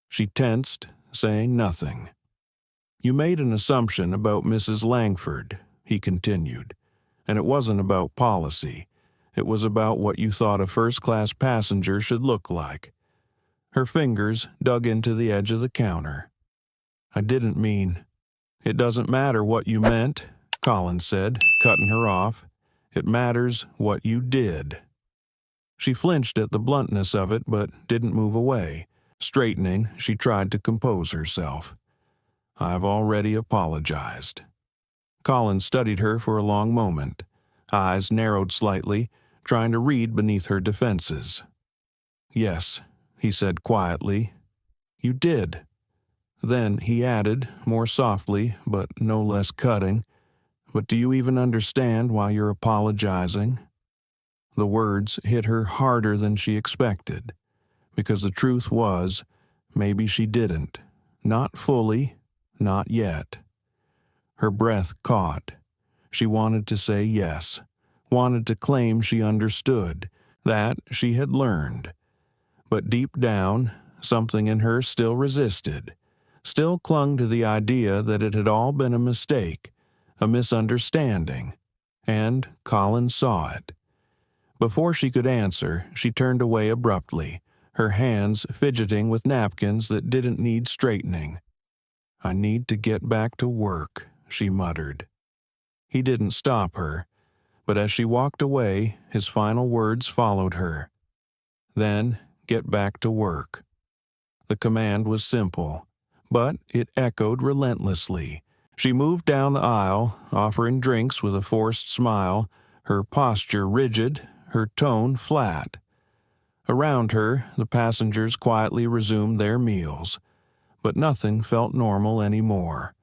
She tensed, saying nothing. "You made an assumption about Mrs. Langford," he continued, "and it wasn't about policy. It was about what you thought a first-class passenger should look like. Her fingers dug into the edge of the counter. "I didn't mean." "It doesn't matter what you meant," Colin said, cutting her off. "It matters what you did." She flinched at the bluntness of it, but didn't move away. Straightening, she tried to compose herself. "I've already apologized." Colin studied her for a long moment, eyes narrowed slightly, trying to read beneath her defenses. "Yes," he said quietly, "you did." Then he added, more softly but no less cutting, "But do you even understand why you're apologizing?" The words hit her harder than she expected, because the truth was, maybe she didn't. Not fully, not yet. Her breath caught. She wanted to say yes, wanted to claim she understood, that she had learned. But deep down, something in her still resisted, still clung to the idea that it had all been a mistake, a misunderstanding, and Colin saw it. Before she could answer, she turned away abruptly, her hands fidgeting with napkins that didn't need straightening. "I need to get back to work," she muttered. He didn't stop her, but as she walked away, his final words followed her. "Then get back to work." The command was simple, but it echoed relentlessly. She moved down the aisle, offering drinks with a forced smile, her posture rigid, her tone flat. Around her, the passengers quietly resumed their meals, but nothing felt normal anymore.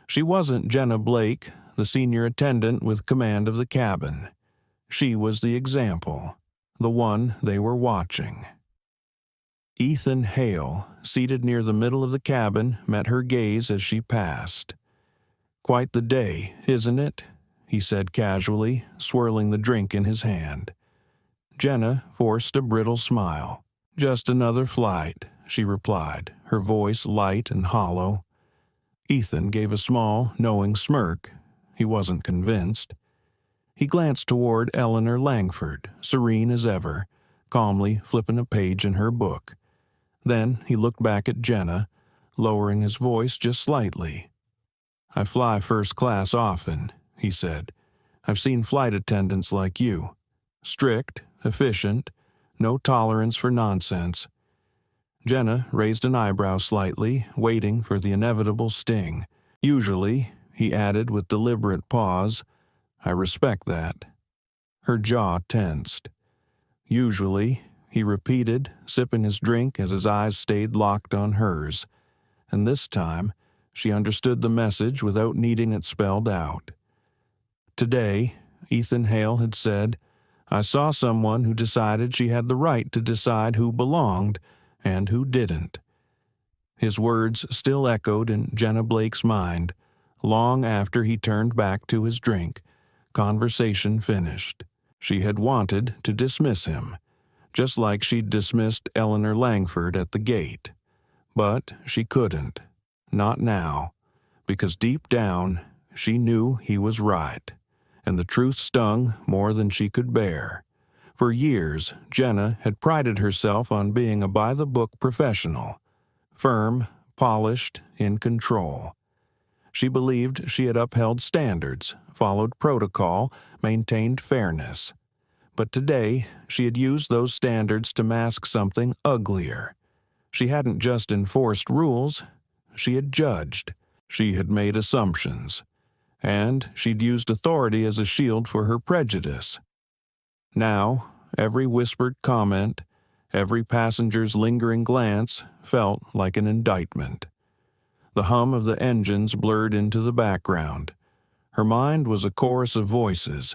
She wasn't Jenna Blake, the senior attendant with command of the cabin. She was the example, the one they were watching. Ethan Hale, seated near the middle of the cabin, met her gaze as she passed. "Quite the day, isn't it?" he said casually, swirling the drink in his hand. Jenna forced a brittle smile. "Just another flight," she replied, her voice light and hollow. Ethan gave a small, knowing smirk. He wasn't convinced. He glanced toward Eleanor Langford, serene as ever, calmly flipping a page in her book. Then he looked back at Jenna, lowering his voice just slightly. "I fly first class often," he said. "I've seen flight attendants like you. Strict, efficient, no tolerance for nonsense." Jenna raised an eyebrow slightly, waiting for the inevitable sting. "Usually," he added with deliberate pause, "I respect that." Her jaw tensed. "Usually," he repeated, sipping his drink as his eyes stayed locked on hers. And this time, she understood the message without needing it spelled out. Today, Ethan Hale had said, "I saw someone who decided she had the right to decide who belonged and who didn't." His words still echoed in Jenna Blake's mind, long after he turned back to his drink, conversation finished. She had wanted to dismiss him, just like she'd dismissed Eleanor Langford at the gate. But she couldn't. Not now. Because deep down, she knew he was right. And the truth stung more than she could bear. For years, Jenna had prided herself on being a by-the-book professional. Firm, polished, in control. She believed she had upheld standards, followed protocol, maintained fairness. But today, she had used those standards to mask something uglier. She hadn't just enforced rules, she had judged. She had made assumptions. And she'd used authority as a shield for her prejudice. Now, every whispered comment, every passenger's lingering glance felt like an indictment. The hum of the engines blurred into the background. Her mind was a chorus of voices,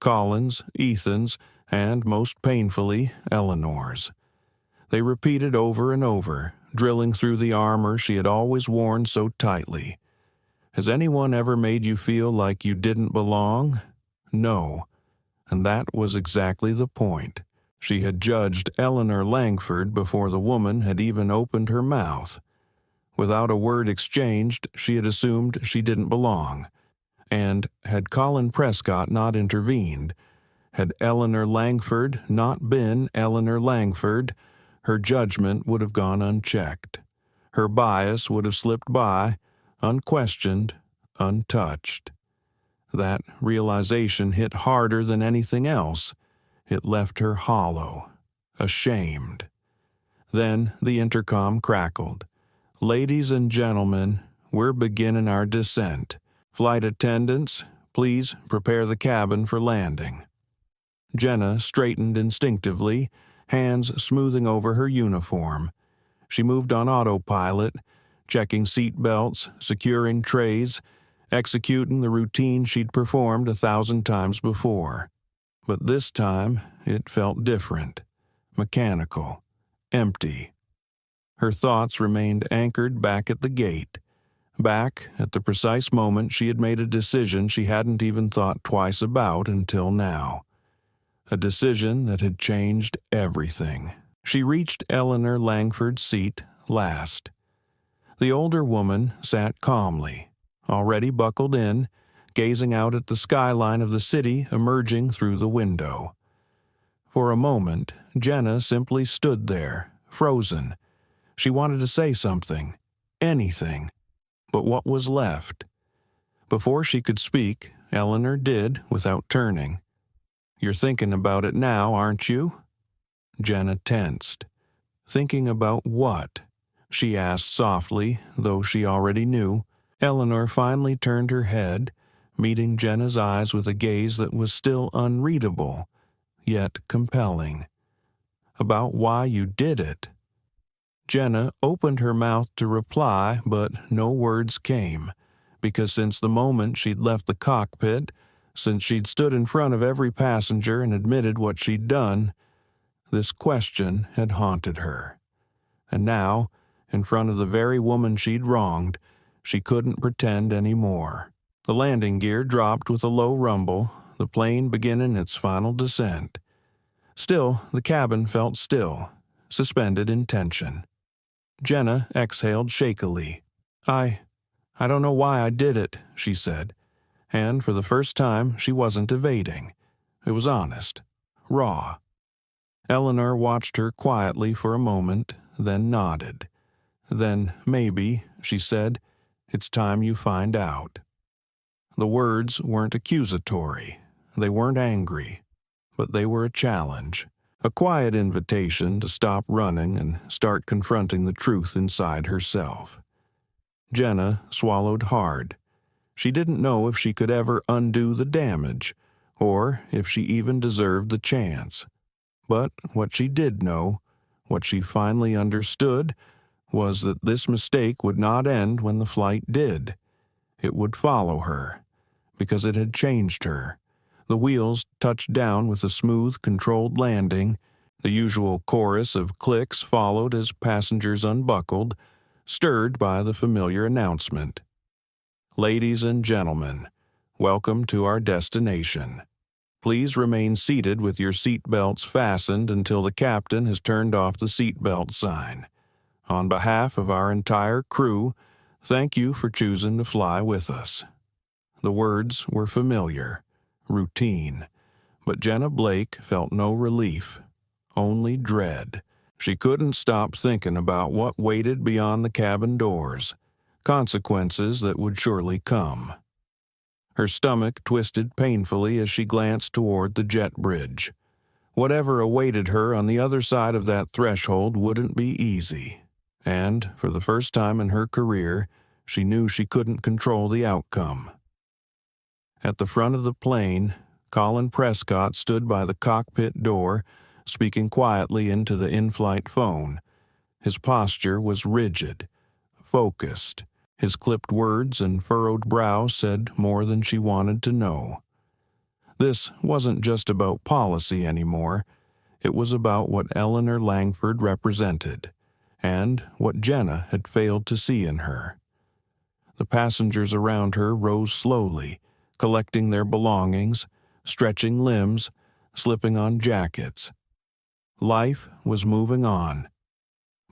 Colin's, Ethan's, and, most painfully, Eleanor's. They repeated over and over, drilling through the armor she had always worn so tightly. Has anyone ever made you feel like you didn't belong? No. And that was exactly the point. She had judged Eleanor Langford before the woman had even opened her mouth. Without a word exchanged, she had assumed she didn't belong. And had Colin Prescott not intervened, had Eleanor Langford not been Eleanor Langford, Her judgment would have gone unchecked. Her bias would have slipped by, unquestioned, untouched. That realization hit harder than anything else. It left her hollow, ashamed. Then the intercom crackled. "Ladies and gentlemen, we're beginning our descent. Flight attendants, please prepare the cabin for landing." Jenna straightened instinctively, hands smoothing over her uniform. She moved on autopilot, checking seat belts, securing trays, executing the routine she'd performed 1,000 times before. But this time, it felt different, mechanical, empty. Her thoughts remained anchored back at the gate, back at the precise moment she had made a decision she hadn't even thought twice about until now. A decision that had changed everything. She reached Eleanor Langford's seat last. The older woman sat calmly, already buckled in, gazing out at the skyline of the city emerging through the window. For a moment, Jenna simply stood there, frozen. She wanted to say something, anything, but what was left? Before she could speak, Eleanor did without turning. "You're thinking about it now, aren't you?" Jenna tensed. Thinking about what? She asked softly, though she already knew. Eleanor finally turned her head, meeting Jenna's eyes with a gaze that was still unreadable, yet compelling. "About why you did it." Jenna opened her mouth to reply, but no words came, because since the moment she'd left the cockpit, since she'd stood in front of every passenger and admitted what she'd done, this question had haunted her. And now, in front of the very woman she'd wronged, she couldn't pretend any more. The landing gear dropped with a low rumble, the plane beginning its final descent. Still, the cabin felt still, suspended in tension. Jenna exhaled shakily. I don't know why I did it," she said. And for the first time, she wasn't evading. It was honest, raw. Eleanor watched her quietly for a moment, then nodded. "Then maybe," she said, "it's time you find out." The words weren't accusatory. They weren't angry. But they were a challenge. A quiet invitation to stop running and start confronting the truth inside herself. Jenna swallowed hard. She didn't know if she could ever undo the damage, or if she even deserved the chance. But what she did know, what she finally understood, was that this mistake would not end when the flight did. It would follow her, because it had changed her. The wheels touched down with a smooth, controlled landing. The usual chorus of clicks followed as passengers unbuckled, stirred by the familiar announcement. "Ladies and gentlemen, welcome to our destination. Please remain seated with your seat belts fastened until the captain has turned off the seatbelt sign. On behalf of our entire crew, thank you for choosing to fly with us." The words were familiar, routine, but Jenna Blake felt no relief, only dread. She couldn't stop thinking about what waited beyond the cabin doors, consequences that would surely come. Her stomach twisted painfully as she glanced toward the jet bridge. Whatever awaited her on the other side of that threshold wouldn't be easy, and for the first time in her career, she knew she couldn't control the outcome. At the front of the plane, Colin Prescott stood by the cockpit door, speaking quietly into the in-flight phone. His posture was rigid, focused. His clipped words and furrowed brow said more than she wanted to know. This wasn't just about policy anymore. It was about what Eleanor Langford represented, and what Jenna had failed to see in her. The passengers around her rose slowly, collecting their belongings, stretching limbs, slipping on jackets. Life was moving on,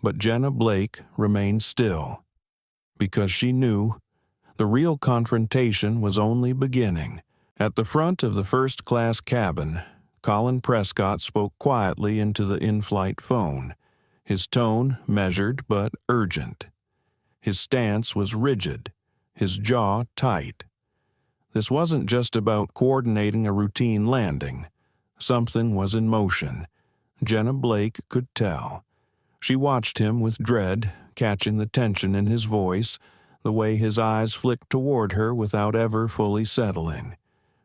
but Jenna Blake remained still, because she knew the real confrontation was only beginning. At the front of the first-class cabin, Colin Prescott spoke quietly into the in-flight phone, his tone measured but urgent. His stance was rigid, his jaw tight. This wasn't just about coordinating a routine landing. Something was in motion. Jenna Blake could tell. She watched him with dread, catching the tension in his voice, the way his eyes flicked toward her without ever fully settling.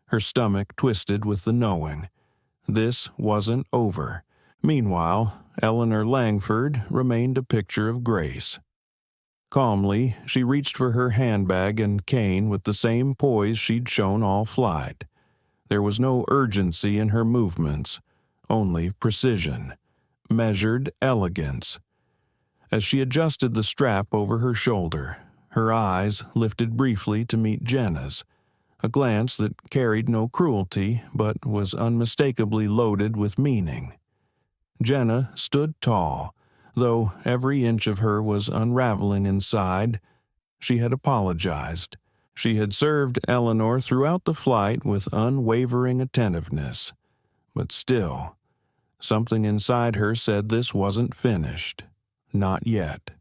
Her stomach twisted with the knowing. This wasn't over. Meanwhile, Eleanor Langford remained a picture of grace. Calmly, she reached for her handbag and cane with the same poise she'd shown all flight. There was no urgency in her movements, only precision, measured elegance. As she adjusted the strap over her shoulder, her eyes lifted briefly to meet Jenna's, a glance that carried no cruelty but was unmistakably loaded with meaning. Jenna stood tall, though every inch of her was unraveling inside. She had apologized. She had served Eleanor throughout the flight with unwavering attentiveness. But still, something inside her said this wasn't finished. Not yet.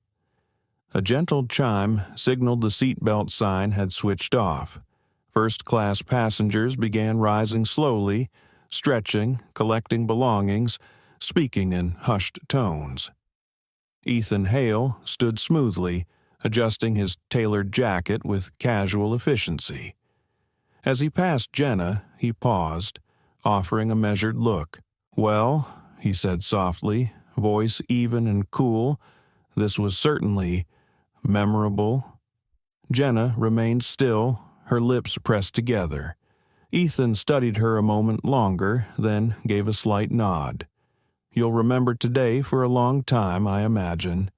A gentle chime signaled the seatbelt sign had switched off. First-class passengers began rising slowly, stretching, collecting belongings, speaking in hushed tones. Ethan Hale stood smoothly, adjusting his tailored jacket with casual efficiency. As he passed Jenna, he paused, offering a measured look. "Well," he said softly, voice even and cool, "this was certainly memorable." Jenna remained still, her lips pressed together. Ethan studied her a moment longer, then gave a slight nod. "You'll remember today for a long time, I imagine."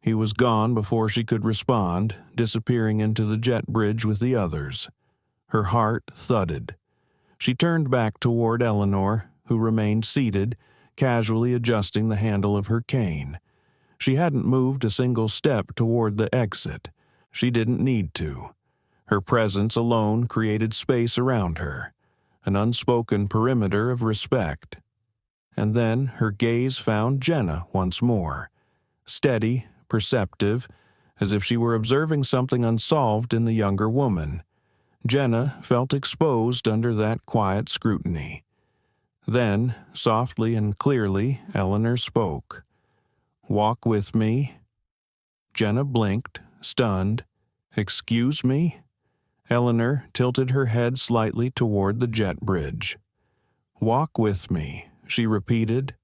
He was gone before she could respond, disappearing into the jet bridge with the others. Her heart thudded. She turned back toward Eleanor, who remained seated, casually adjusting the handle of her cane. She hadn't moved a single step toward the exit. She didn't need to. Her presence alone created space around her, an unspoken perimeter of respect. And then her gaze found Jenna once more, steady, perceptive, as if she were observing something unsolved in the younger woman. Jenna felt exposed under that quiet scrutiny. Then, softly and clearly, Eleanor spoke. "Walk with me." Jenna blinked, stunned. "Excuse me?" Eleanor tilted her head slightly toward the jet bridge. "Walk with me," she repeated.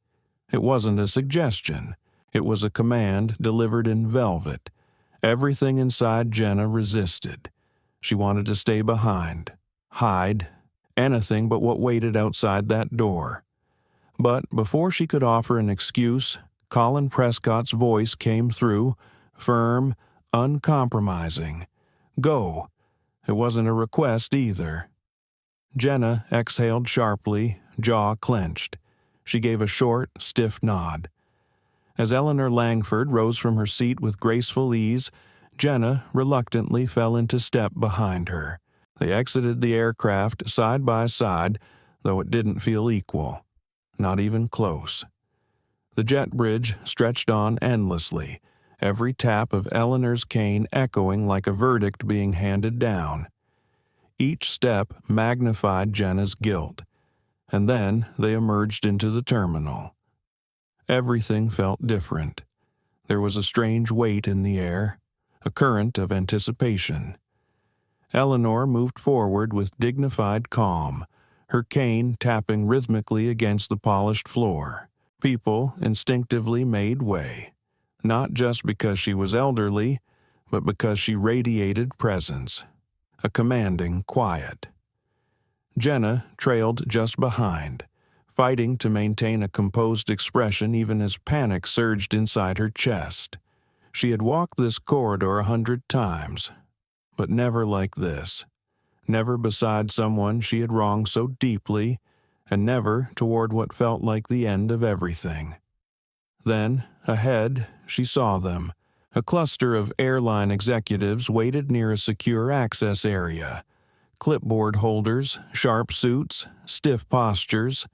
It wasn't a suggestion. It was a command delivered in velvet. Everything inside Jenna resisted. She wanted to stay behind, hide, anything but what waited outside that door. But before she could offer an excuse, Colin Prescott's voice came through, firm, uncompromising. "Go." It wasn't a request either. Jenna exhaled sharply, jaw clenched. She gave a short, stiff nod. As Eleanor Langford rose from her seat with graceful ease, Jenna reluctantly fell into step behind her. They exited the aircraft side by side, though it didn't feel equal. Not even close. The jet bridge stretched on endlessly, every tap of Eleanor's cane echoing like a verdict being handed down. Each step magnified Jenna's guilt, and then they emerged into the terminal. Everything felt different. There was a strange weight in the air, a current of anticipation. Eleanor moved forward with dignified calm, her cane tapping rhythmically against the polished floor. People instinctively made way, not just because she was elderly, but because she radiated presence, a commanding quiet. Jenna trailed just behind, fighting to maintain a composed expression even as panic surged inside her chest. She had walked this corridor 100 times, but never like this. Never beside someone she had wronged so deeply, and never toward what felt like the end of everything. Then, ahead, she saw them. A cluster of airline executives waited near a secure access area. Clipboard holders, sharp suits, stiff postures.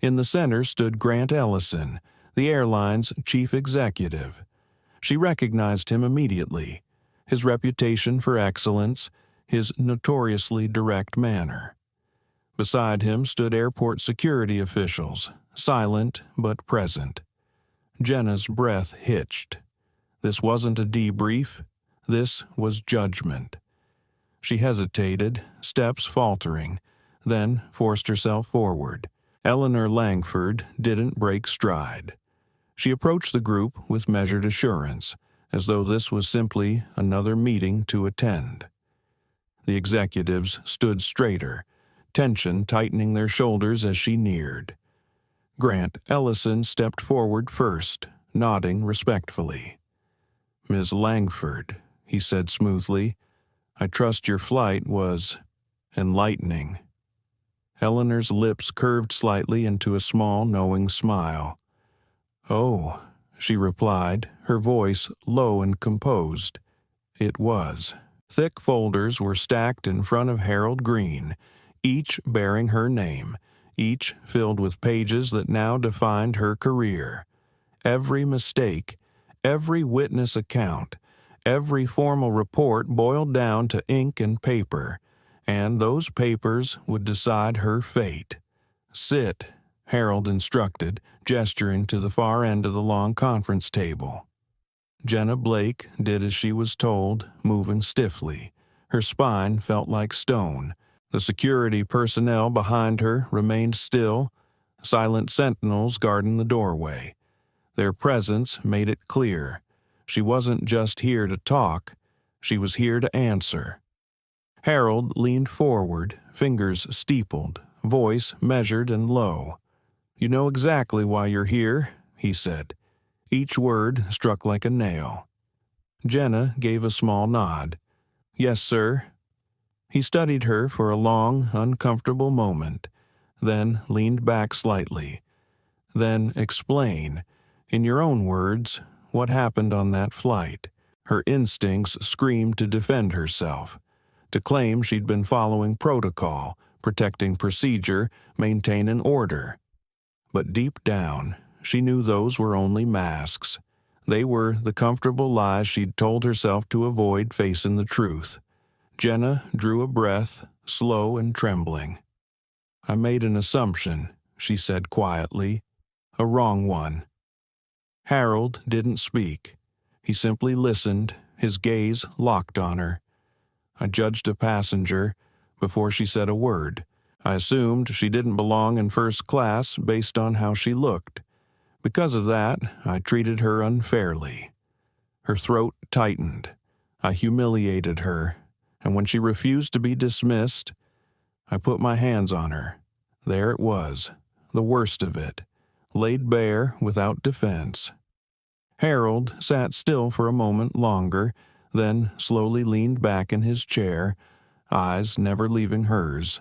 In the center stood Grant Ellison, the airline's chief executive. She recognized him immediately, his reputation for excellence, his notoriously direct manner. Beside him stood airport security officials, silent but present. Jenna's breath hitched. This wasn't a debrief. This was judgment. She hesitated, steps faltering, then forced herself forward. Eleanor Langford didn't break stride. She approached the group with measured assurance, as though this was simply another meeting to attend. The executives stood straighter, tension tightening their shoulders as she neared. Grant Ellison stepped forward first, nodding respectfully. "Ms. Langford," he said smoothly, "I trust your flight was enlightening." Eleanor's lips curved slightly into a small, knowing smile. "Oh," she replied, her voice low and composed. "It was." Thick folders were stacked in front of Harold Green, each bearing her name, each filled with pages that now defined her career. Every mistake, every witness account, every formal report boiled down to ink and paper, and those papers would decide her fate. "Sit," Harold instructed, gesturing to the far end of the long conference table. Jenna Blake did as she was told, moving stiffly. Her spine felt like stone. The security personnel behind her remained still, silent sentinels guarding the doorway. Their presence made it clear. She wasn't just here to talk, she was here to answer. Harold leaned forward, fingers steepled, voice measured and low. "You know exactly why you're here," he said. Each word struck like a nail. Jenna gave a small nod. "Yes, sir." He studied her for a long, uncomfortable moment, then leaned back slightly. "Then explain, in your own words, what happened on that flight." Her instincts screamed to defend herself, to claim she'd been following protocol, protecting procedure, maintaining order. But deep down, she knew those were only masks. They were the comfortable lies she'd told herself to avoid facing the truth. Jenna drew a breath, slow and trembling. "I made an assumption," she said quietly. "A wrong one." Harold didn't speak. He simply listened, his gaze locked on her. "I judged a passenger before she said a word. I assumed she didn't belong in first class based on how she looked. Because of that, I treated her unfairly." Her throat tightened. "I humiliated her, and when she refused to be dismissed, I put my hands on her. There it was, the worst of it, laid bare without defense." Harold sat still for a moment longer, then slowly leaned back in his chair, eyes never leaving hers.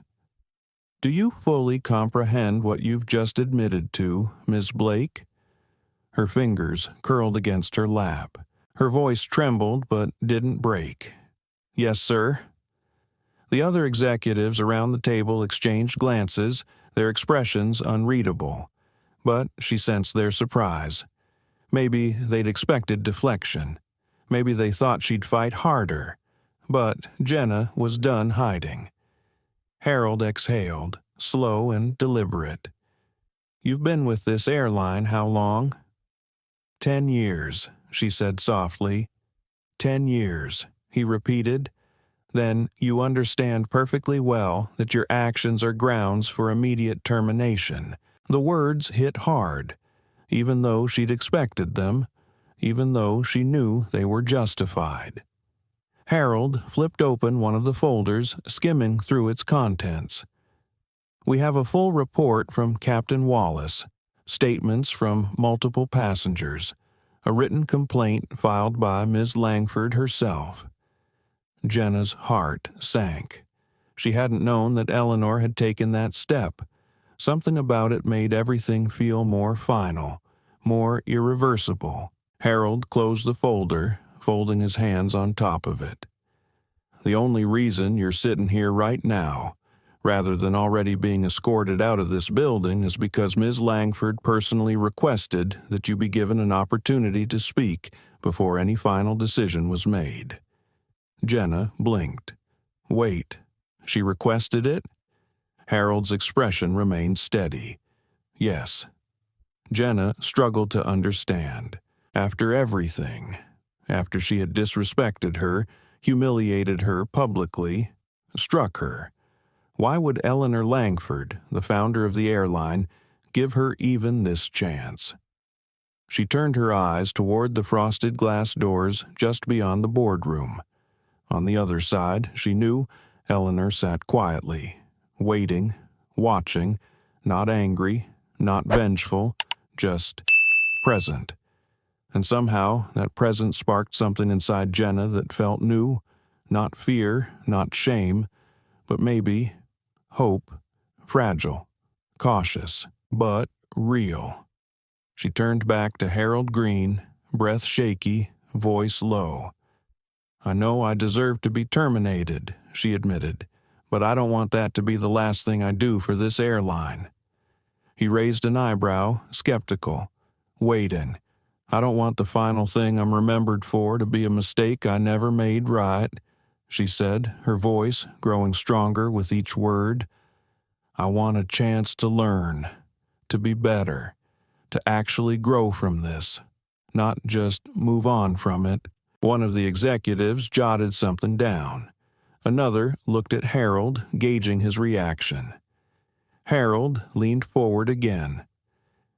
"Do you fully comprehend what you've just admitted to, Miss Blake?" Her fingers curled against her lap. Her voice trembled but didn't break. "Yes, sir." The other executives around the table exchanged glances, their expressions unreadable. But she sensed their surprise. Maybe they'd expected deflection. Maybe they thought she'd fight harder. But Jenna was done hiding. Harold exhaled, slow and deliberate. "You've been with this airline how long?" 10 years, she said softly. 10 years, he repeated. "Then you understand perfectly well that your actions are grounds for immediate termination." The words hit hard, even though she'd expected them, even though she knew they were justified. Harold flipped open one of the folders, skimming through its contents. "We have a full report from Captain Wallace, statements from multiple passengers, a written complaint filed by Ms. Langford herself." Jenna's heart sank. She hadn't known that Eleanor had taken that step. Something about it made everything feel more final, more irreversible. Harold closed the folder, folding his hands on top of it. "The only reason you're sitting here right now, rather than already being escorted out of this building is because Ms. Langford personally requested that you be given an opportunity to speak before any final decision was made. Jenna blinked. Wait, she requested it? Harold's expression remained steady. Yes. Jenna struggled to understand. After everything, after she had disrespected her, humiliated her publicly, struck her, why would Eleanor Langford, the founder of the airline, give her even this chance? She turned her eyes toward the frosted glass doors just beyond the boardroom. On the other side, she knew, Eleanor sat quietly, waiting, watching, not angry, not vengeful, just present. And somehow that presence sparked something inside Jenna that felt new, not fear, not shame, but maybe hope, fragile, cautious, but real. She turned back to Harold Green, breath shaky, voice low. I know I deserve to be terminated, she admitted, but I don't want that to be the last thing I do for this airline. He raised an eyebrow, skeptical. Waiting. I don't want the final thing I'm remembered for to be a mistake I never made right, she said, her voice growing stronger with each word. I want a chance to learn, to be better, to actually grow from this, not just move on from it. One of the executives jotted something down. Another looked at Harold, gauging his reaction. Harold leaned forward again.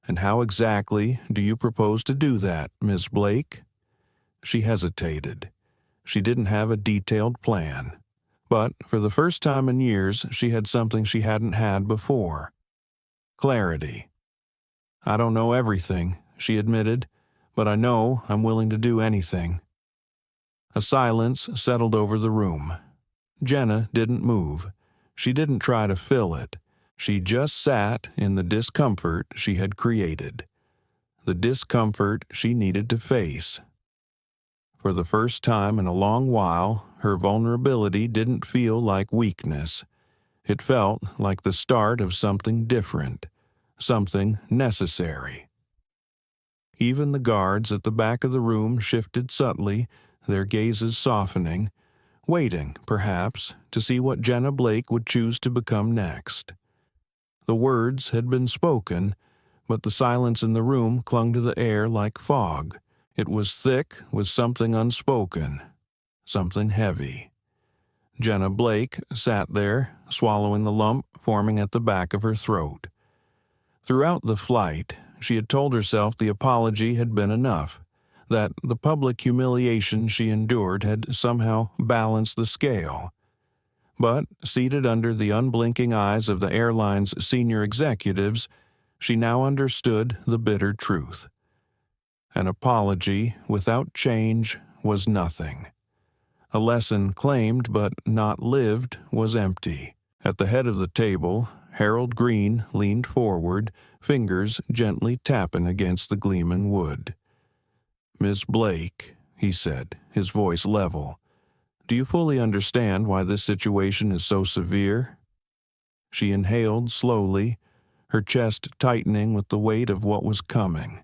And how exactly do you propose to do that, Miss Blake? She hesitated. She didn't have a detailed plan. But for the first time in years, she had something she hadn't had before. Clarity. I don't know everything, she admitted, but I know I'm willing to do anything. A silence settled over the room. Jenna didn't move. She didn't try to fill it. She just sat in the discomfort she had created. The discomfort she needed to face. For the first time in a long while, her vulnerability didn't feel like weakness. It felt like the start of something different, something necessary. Even the guards at the back of the room shifted subtly, their gazes softening, waiting, perhaps, to see what Jenna Blake would choose to become next. The words had been spoken, but the silence in the room clung to the air like fog. It was thick with something unspoken, something heavy. Jenna Blake sat there, swallowing the lump forming at the back of her throat. Throughout the flight, she had told herself the apology had been enough, that the public humiliation she endured had somehow balanced the scale. But, seated under the unblinking eyes of the airline's senior executives, she now understood the bitter truth. An apology without change was nothing. A lesson claimed but not lived was empty. At the head of the table, Harold Green leaned forward, fingers gently tapping against the gleaming wood. Miss Blake, he said, his voice level, do you fully understand why this situation is so severe? She inhaled slowly, her chest tightening with the weight of what was coming.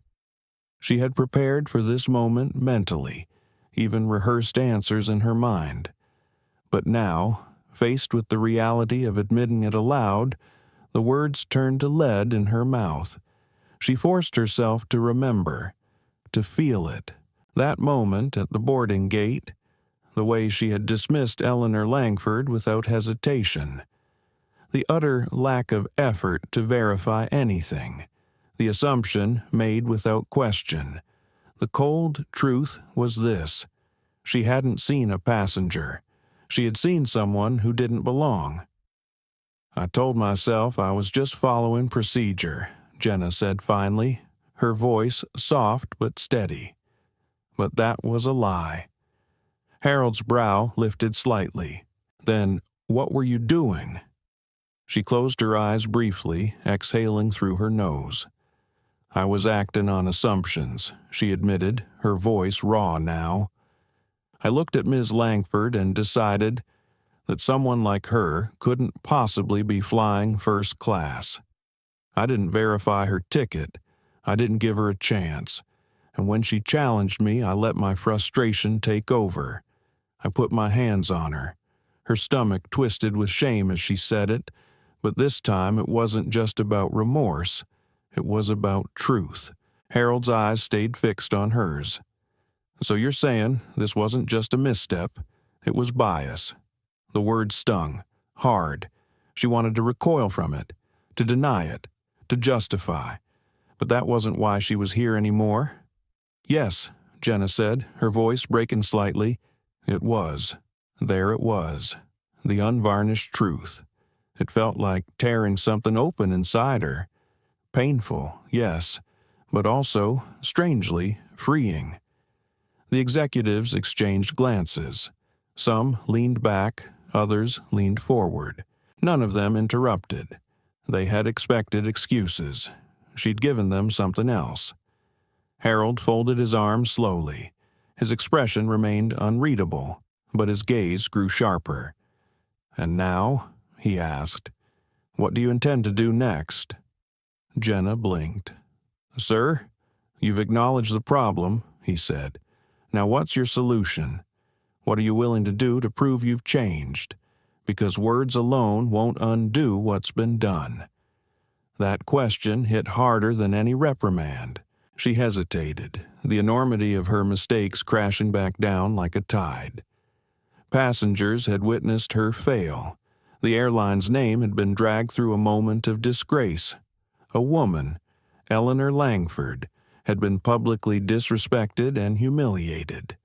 She had prepared for this moment mentally, even rehearsed answers in her mind. But now, faced with the reality of admitting it aloud, the words turned to lead in her mouth. She forced herself to remember, to feel it, that moment at the boarding gate, the way she had dismissed Eleanor Langford without hesitation, the utter lack of effort to verify anything, the assumption made without question. The cold truth was this: she hadn't seen a passenger. She had seen someone who didn't belong. I told myself I was just following procedure, Jenna said finally, her voice soft but steady. But that was a lie. Harold's brow lifted slightly. Then, what were you doing? She closed her eyes briefly, exhaling through her nose. I was acting on assumptions, she admitted, her voice raw now. I looked at Ms. Langford and decided that someone like her couldn't possibly be flying first class. I didn't verify her ticket. I didn't give her a chance. And when she challenged me, I let my frustration take over. I put my hands on her. Her stomach twisted with shame as she said it, but this time it wasn't just about remorse. It was about truth. Harold's eyes stayed fixed on hers. So you're saying this wasn't just a misstep, it was bias. The word stung, hard. She wanted to recoil from it, to deny it, to justify. But that wasn't why she was here anymore. Yes, Jenna said, her voice breaking slightly. It was. There it was. The unvarnished truth. It felt like tearing something open inside her. Painful, yes, but also, strangely, freeing. The executives exchanged glances. Some leaned back, others leaned forward. None of them interrupted. They had expected excuses. She'd given them something else. Harold folded his arms slowly. His expression remained unreadable, but his gaze grew sharper. "And now?" he asked. "What do you intend to do next?" Jenna blinked. "Sir, you've acknowledged the problem," he said. "Now what's your solution? What are you willing to do to prove you've changed? Because words alone won't undo what's been done." That question hit harder than any reprimand. She hesitated, the enormity of her mistakes crashing back down like a tide. Passengers had witnessed her fail. The airline's name had been dragged through a moment of disgrace. A woman, Eleanor Langford, had been publicly disrespected and humiliated.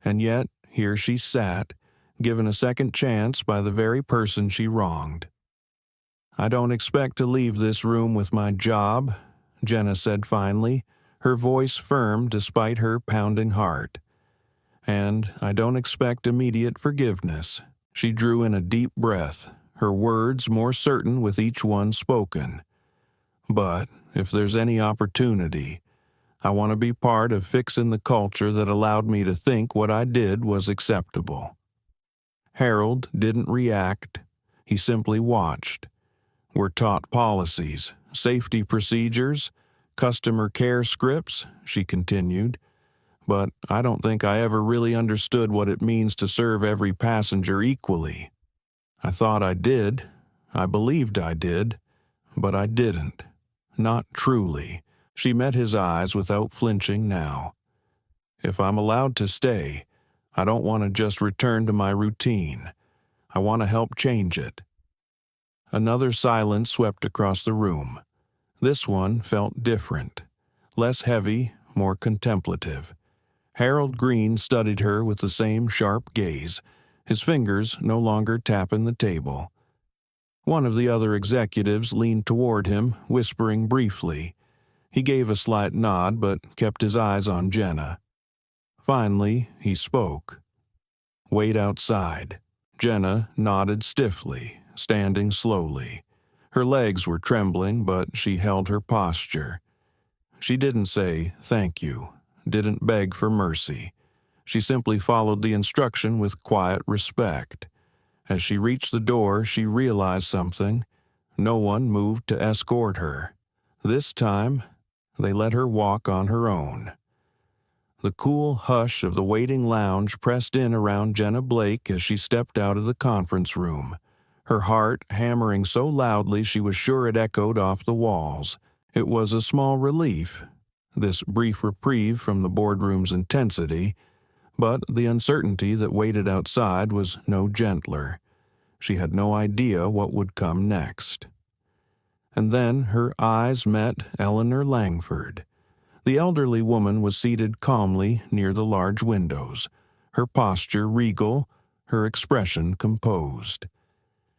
And yet, here she sat, given a second chance by the very person she wronged. "I don't expect to leave this room with my job," Jenna said finally, her voice firm despite her pounding heart. "And I don't expect immediate forgiveness." She drew in a deep breath, her words more certain with each one spoken. "But if there's any opportunity, I want to be part of fixing the culture that allowed me to think what I did was acceptable." Harold didn't react. He simply watched. "We're taught policies, safety procedures, customer care scripts," she continued, "but I don't think I ever really understood what it means to serve every passenger equally. I thought I did, I believed I did, but I didn't. Not truly." She met his eyes without flinching now. "If I'm allowed to stay, I don't want to just return to my routine. I want to help change it." Another silence swept across the room. This one felt different. Less heavy, more contemplative. Harold Green studied her with the same sharp gaze, his fingers no longer tapping the table. One of the other executives leaned toward him, whispering briefly. He gave a slight nod but kept his eyes on Jenna. Finally, he spoke. "Wait outside." Jenna nodded stiffly, standing slowly. Her legs were trembling, but she held her posture. She didn't say thank you, didn't beg for mercy. She simply followed the instruction with quiet respect. As she reached the door, she realized something. No one moved to escort her. This time, they let her walk on her own. The cool hush of the waiting lounge pressed in around Jenna Blake as she stepped out of the conference room, her heart hammering so loudly she was sure it echoed off the walls. It was a small relief, this brief reprieve from the boardroom's intensity, but the uncertainty that waited outside was no gentler. She had no idea what would come next. And then her eyes met Eleanor Langford. The elderly woman was seated calmly near the large windows, her posture regal, her expression composed.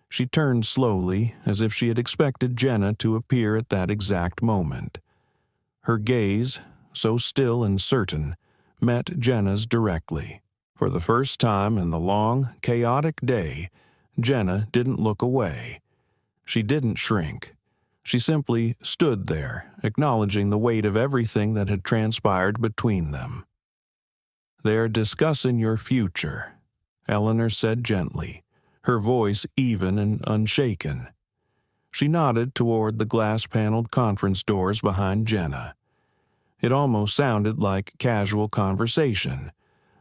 She turned slowly, as if she had expected Jenna to appear at that exact moment. Her gaze, so still and certain, met Jenna's directly. For the first time in the long, chaotic day, Jenna didn't look away. She didn't shrink. She simply stood there, acknowledging the weight of everything that had transpired between them. "They're discussing your future," Eleanor said gently, her voice even and unshaken. She nodded toward the glass-paneled conference doors behind Jenna. It almost sounded like casual conversation,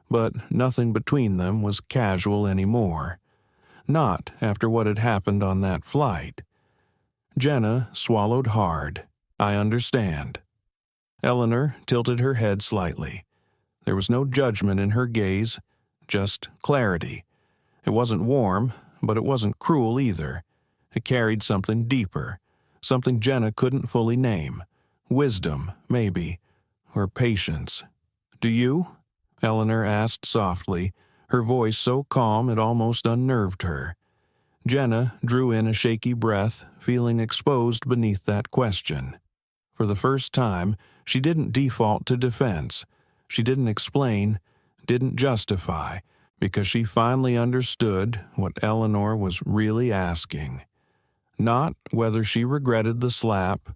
but nothing between them was casual anymore. Not after what had happened on that flight. Jenna swallowed hard. "I understand." Eleanor tilted her head slightly. There was no judgment in her gaze, just clarity. It wasn't warm, but it wasn't cruel either. It carried something deeper, something Jenna couldn't fully name. Wisdom, maybe, or patience. "Do you?" Eleanor asked softly, her voice so calm it almost unnerved her. Jenna drew in a shaky breath, feeling exposed beneath that question. For the first time, she didn't default to defense. She didn't explain, didn't justify, because she finally understood what Eleanor was really asking. Not whether she regretted the slap,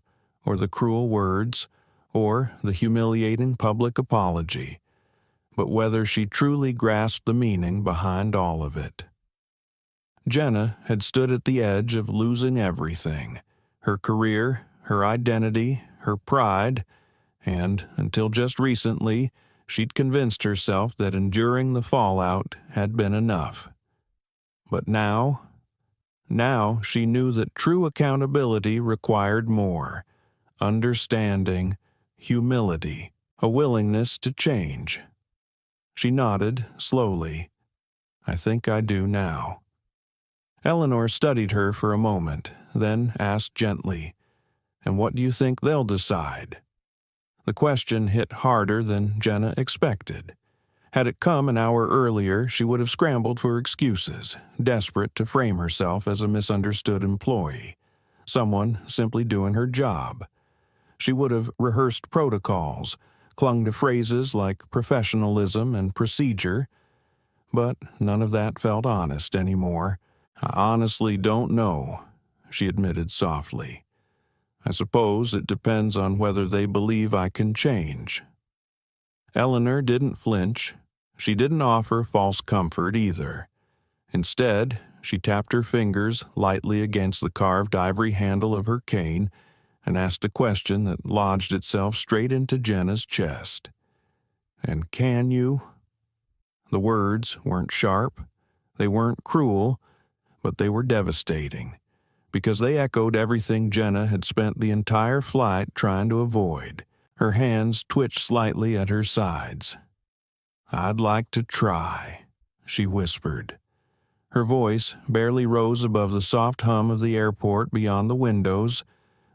or the cruel words, or the humiliating public apology, but whether she truly grasped the meaning behind all of it. Jenna had stood at the edge of losing everything: her career, her identity, her pride, and, until just recently, she'd convinced herself that enduring the fallout had been enough. But now she knew that true accountability required more: understanding, humility, a willingness to change. She nodded slowly. "I think I do now." Eleanor studied her for a moment, then asked gently, "And what do you think they'll decide?" The question hit harder than Jenna expected. Had it come an hour earlier, she would have scrambled for excuses, desperate to frame herself as a misunderstood employee, someone simply doing her job. She would have rehearsed protocols, clung to phrases like professionalism and procedure, but none of that felt honest anymore. "I honestly don't know," she admitted softly. "I suppose it depends on whether they believe I can change." Eleanor didn't flinch. She didn't offer false comfort either. Instead, she tapped her fingers lightly against the carved ivory handle of her cane and asked a question that lodged itself straight into Jenna's chest. "And can you?" The words weren't sharp, they weren't cruel, but they were devastating, because they echoed everything Jenna had spent the entire flight trying to avoid. Her hands twitched slightly at her sides. "I'd like to try," she whispered. Her voice barely rose above the soft hum of the airport beyond the windows,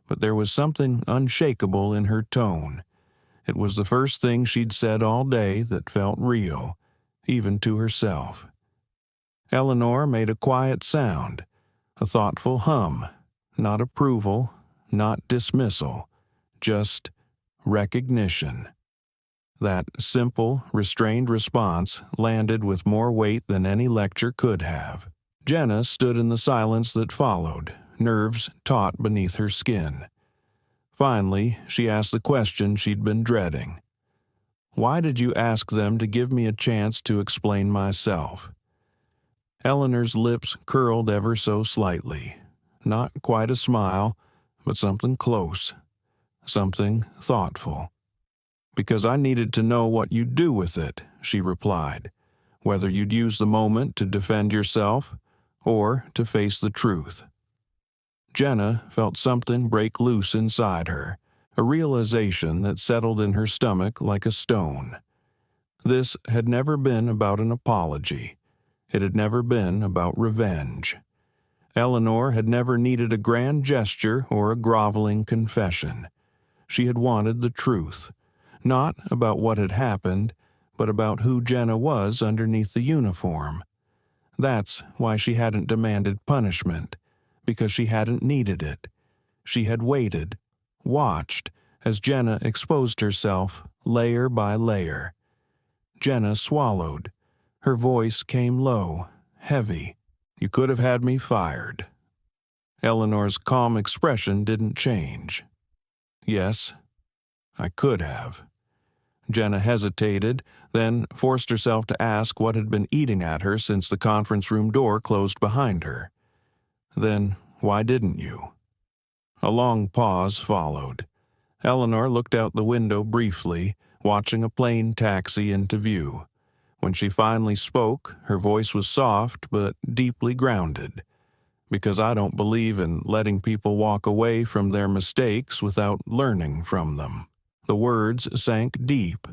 but there was something unshakable in her tone. It was the first thing she'd said all day that felt real, even to herself. Eleanor made a quiet sound, a thoughtful hum, not approval, not dismissal, just recognition. That simple, restrained response landed with more weight than any lecture could have. Jenna stood in the silence that followed, nerves taut beneath her skin. Finally, she asked the question she'd been dreading. "Why did you ask them to give me a chance to explain myself?" Eleanor's lips curled ever so slightly. Not quite a smile, but something close, something thoughtful. "Because I needed to know what you'd do with it," she replied. "Whether you'd use the moment to defend yourself, or to face the truth." Jenna felt something break loose inside her, a realization that settled in her stomach like a stone. This had never been about an apology. It had never been about revenge. Eleanor had never needed a grand gesture or a groveling confession. She had wanted the truth, not about what had happened, but about who Jenna was underneath the uniform. That's why she hadn't demanded punishment, because she hadn't needed it. She had waited, watched, as Jenna exposed herself, layer by layer. Jenna swallowed. Her voice came low, heavy. "You could have had me fired." Eleanor's calm expression didn't change. "Yes, I could have." Jenna hesitated, then forced herself to ask what had been eating at her since the conference room door closed behind her. Then why didn't you? A long pause followed. Eleanor looked out the window briefly, watching a plane taxi into view. When she finally spoke, her voice was soft but deeply grounded. Because I don't believe in letting people walk away from their mistakes without learning from them. The words sank deep,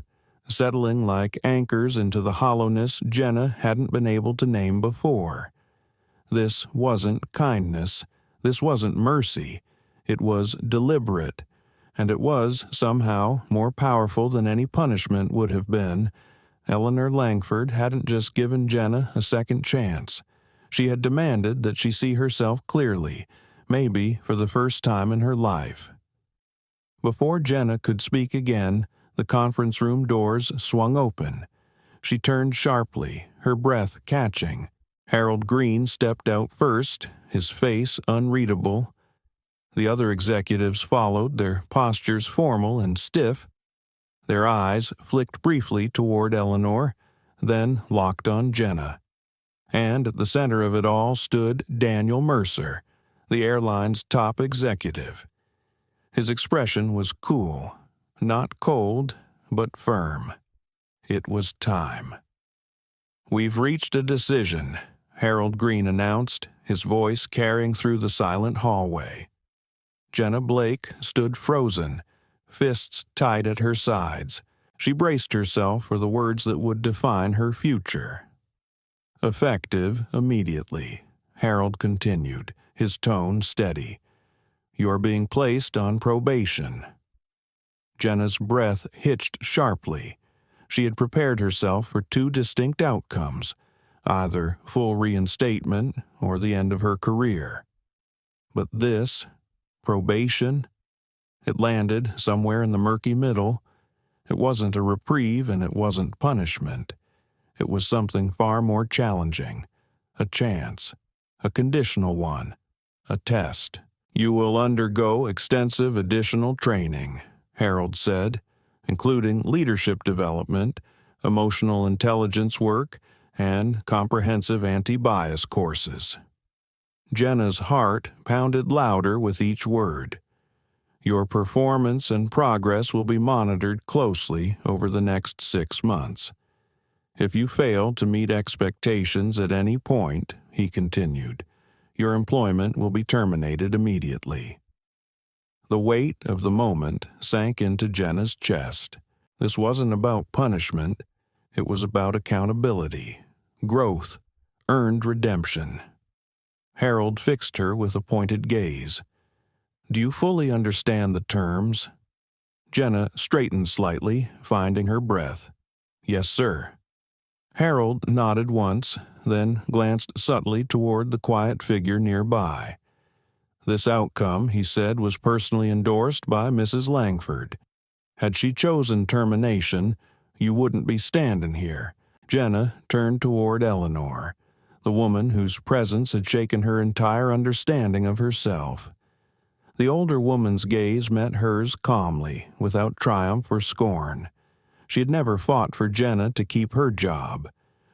settling like anchors into the hollowness Jenna hadn't been able to name before. This wasn't kindness. This wasn't mercy. It was deliberate, and it was, somehow, more powerful than any punishment would have been. Eleanor Langford hadn't just given Jenna a second chance. She had demanded that she see herself clearly, maybe for the first time in her life. Before Jenna could speak again, the conference room doors swung open. She turned sharply, her breath catching. Harold Green stepped out first, his face unreadable. The other executives followed, their postures formal and stiff. Their eyes flicked briefly toward Eleanor, then locked on Jenna. And at the center of it all stood Daniel Mercer, the airline's top executive. His expression was cool, not cold, but firm. It was time. "We've reached a decision," Harold Green announced, his voice carrying through the silent hallway. Jenna Blake stood frozen, fists tight at her sides. She braced herself for the words that would define her future. "Effective immediately," Harold continued, his tone steady. "You're being placed on probation." Jenna's breath hitched sharply. She had prepared herself for two distinct outcomes, either full reinstatement or the end of her career. But this, probation, it landed somewhere in the murky middle. It wasn't a reprieve and it wasn't punishment. It was something far more challenging, a chance, a conditional one, a test. "You will undergo extensive additional training," Harold said, "including leadership development, emotional intelligence work, and comprehensive anti-bias courses." Jenna's heart pounded louder with each word. "Your performance and progress will be monitored closely over the next 6 months. If you fail to meet expectations at any point," he continued, "your employment will be terminated immediately." The weight of the moment sank into Jenna's chest. This wasn't about punishment. It was about accountability, growth, earned redemption. Harold fixed her with a pointed gaze. "Do you fully understand the terms?" Jenna straightened slightly, finding her breath. "Yes, sir." Harold nodded once, then glanced subtly toward the quiet figure nearby. "This outcome," he said, "was personally endorsed by Mrs. Langford. Had she chosen termination, you wouldn't be standing here." Jenna turned toward Eleanor, the woman whose presence had shaken her entire understanding of herself. The older woman's gaze met hers calmly, without triumph or scorn. She had never fought for Jenna to keep her job.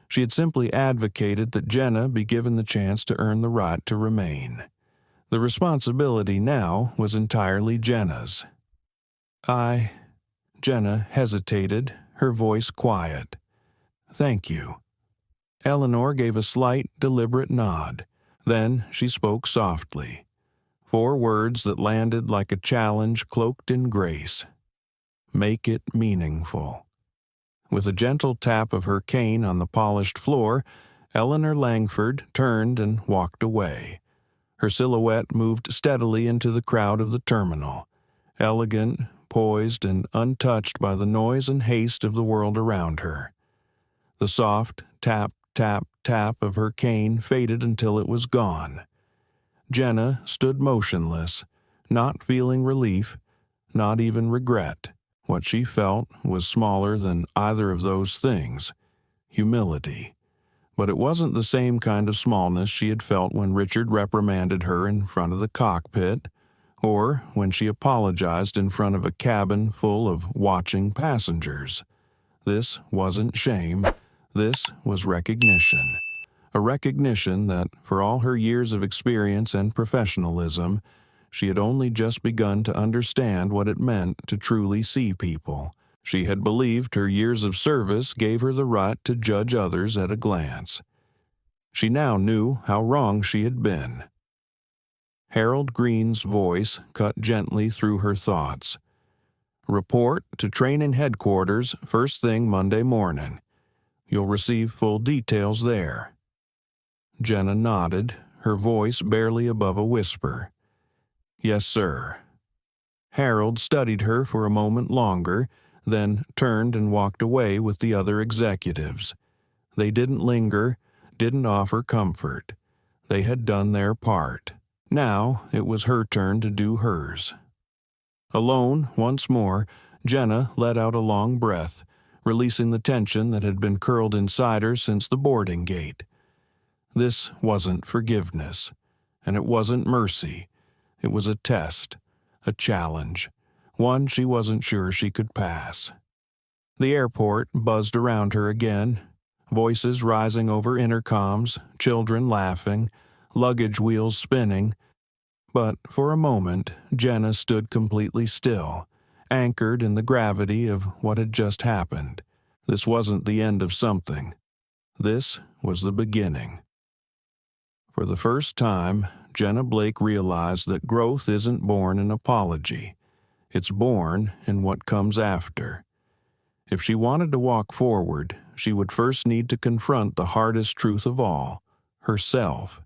She had simply advocated that Jenna be given the chance to earn the right to remain. The responsibility now was entirely Jenna's. Jenna hesitated, her voice quiet. "Thank you." Eleanor gave a slight, deliberate nod. Then she spoke softly. 4 words that landed like a challenge cloaked in grace. "Make it meaningful." With a gentle tap of her cane on the polished floor, Eleanor Langford turned and walked away. Her silhouette moved steadily into the crowd of the terminal, elegant, poised, and untouched by the noise and haste of the world around her. The soft tap, tap, tap of her cane faded until it was gone. Jenna stood motionless, not feeling relief, not even regret. What she felt was smaller than either of those things, humility. But it wasn't the same kind of smallness she had felt when Richard reprimanded her in front of the cockpit, or when she apologized in front of a cabin full of watching passengers. This wasn't shame. This was recognition. A recognition that, for all her years of experience and professionalism, she had only just begun to understand what it meant to truly see people. She had believed her years of service gave her the right to judge others at a glance. She now knew how wrong she had been. Harold Green's voice cut gently through her thoughts. "Report to training headquarters first thing Monday morning. You'll receive full details there." Jenna nodded, her voice barely above a whisper. "Yes, sir." Harold studied her for a moment longer, then turned and walked away with the other executives. They didn't linger, didn't offer comfort. They had done their part. Now it was her turn to do hers. Alone, once more, Jenna let out a long breath, releasing the tension that had been curled inside her since the boarding gate. This wasn't forgiveness, and it wasn't mercy. It was a test, a challenge, one she wasn't sure she could pass. The airport buzzed around her again, voices rising over intercoms, children laughing, luggage wheels spinning. But for a moment, Jenna stood completely still, anchored in the gravity of what had just happened. This wasn't the end of something. This was the beginning. For the first time, Jenna Blake realized that growth isn't born in apology. It's born in what comes after. If she wanted to walk forward, she would first need to confront the hardest truth of all, herself.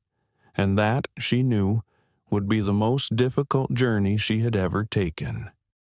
And that, she knew, would be the most difficult journey she had ever taken.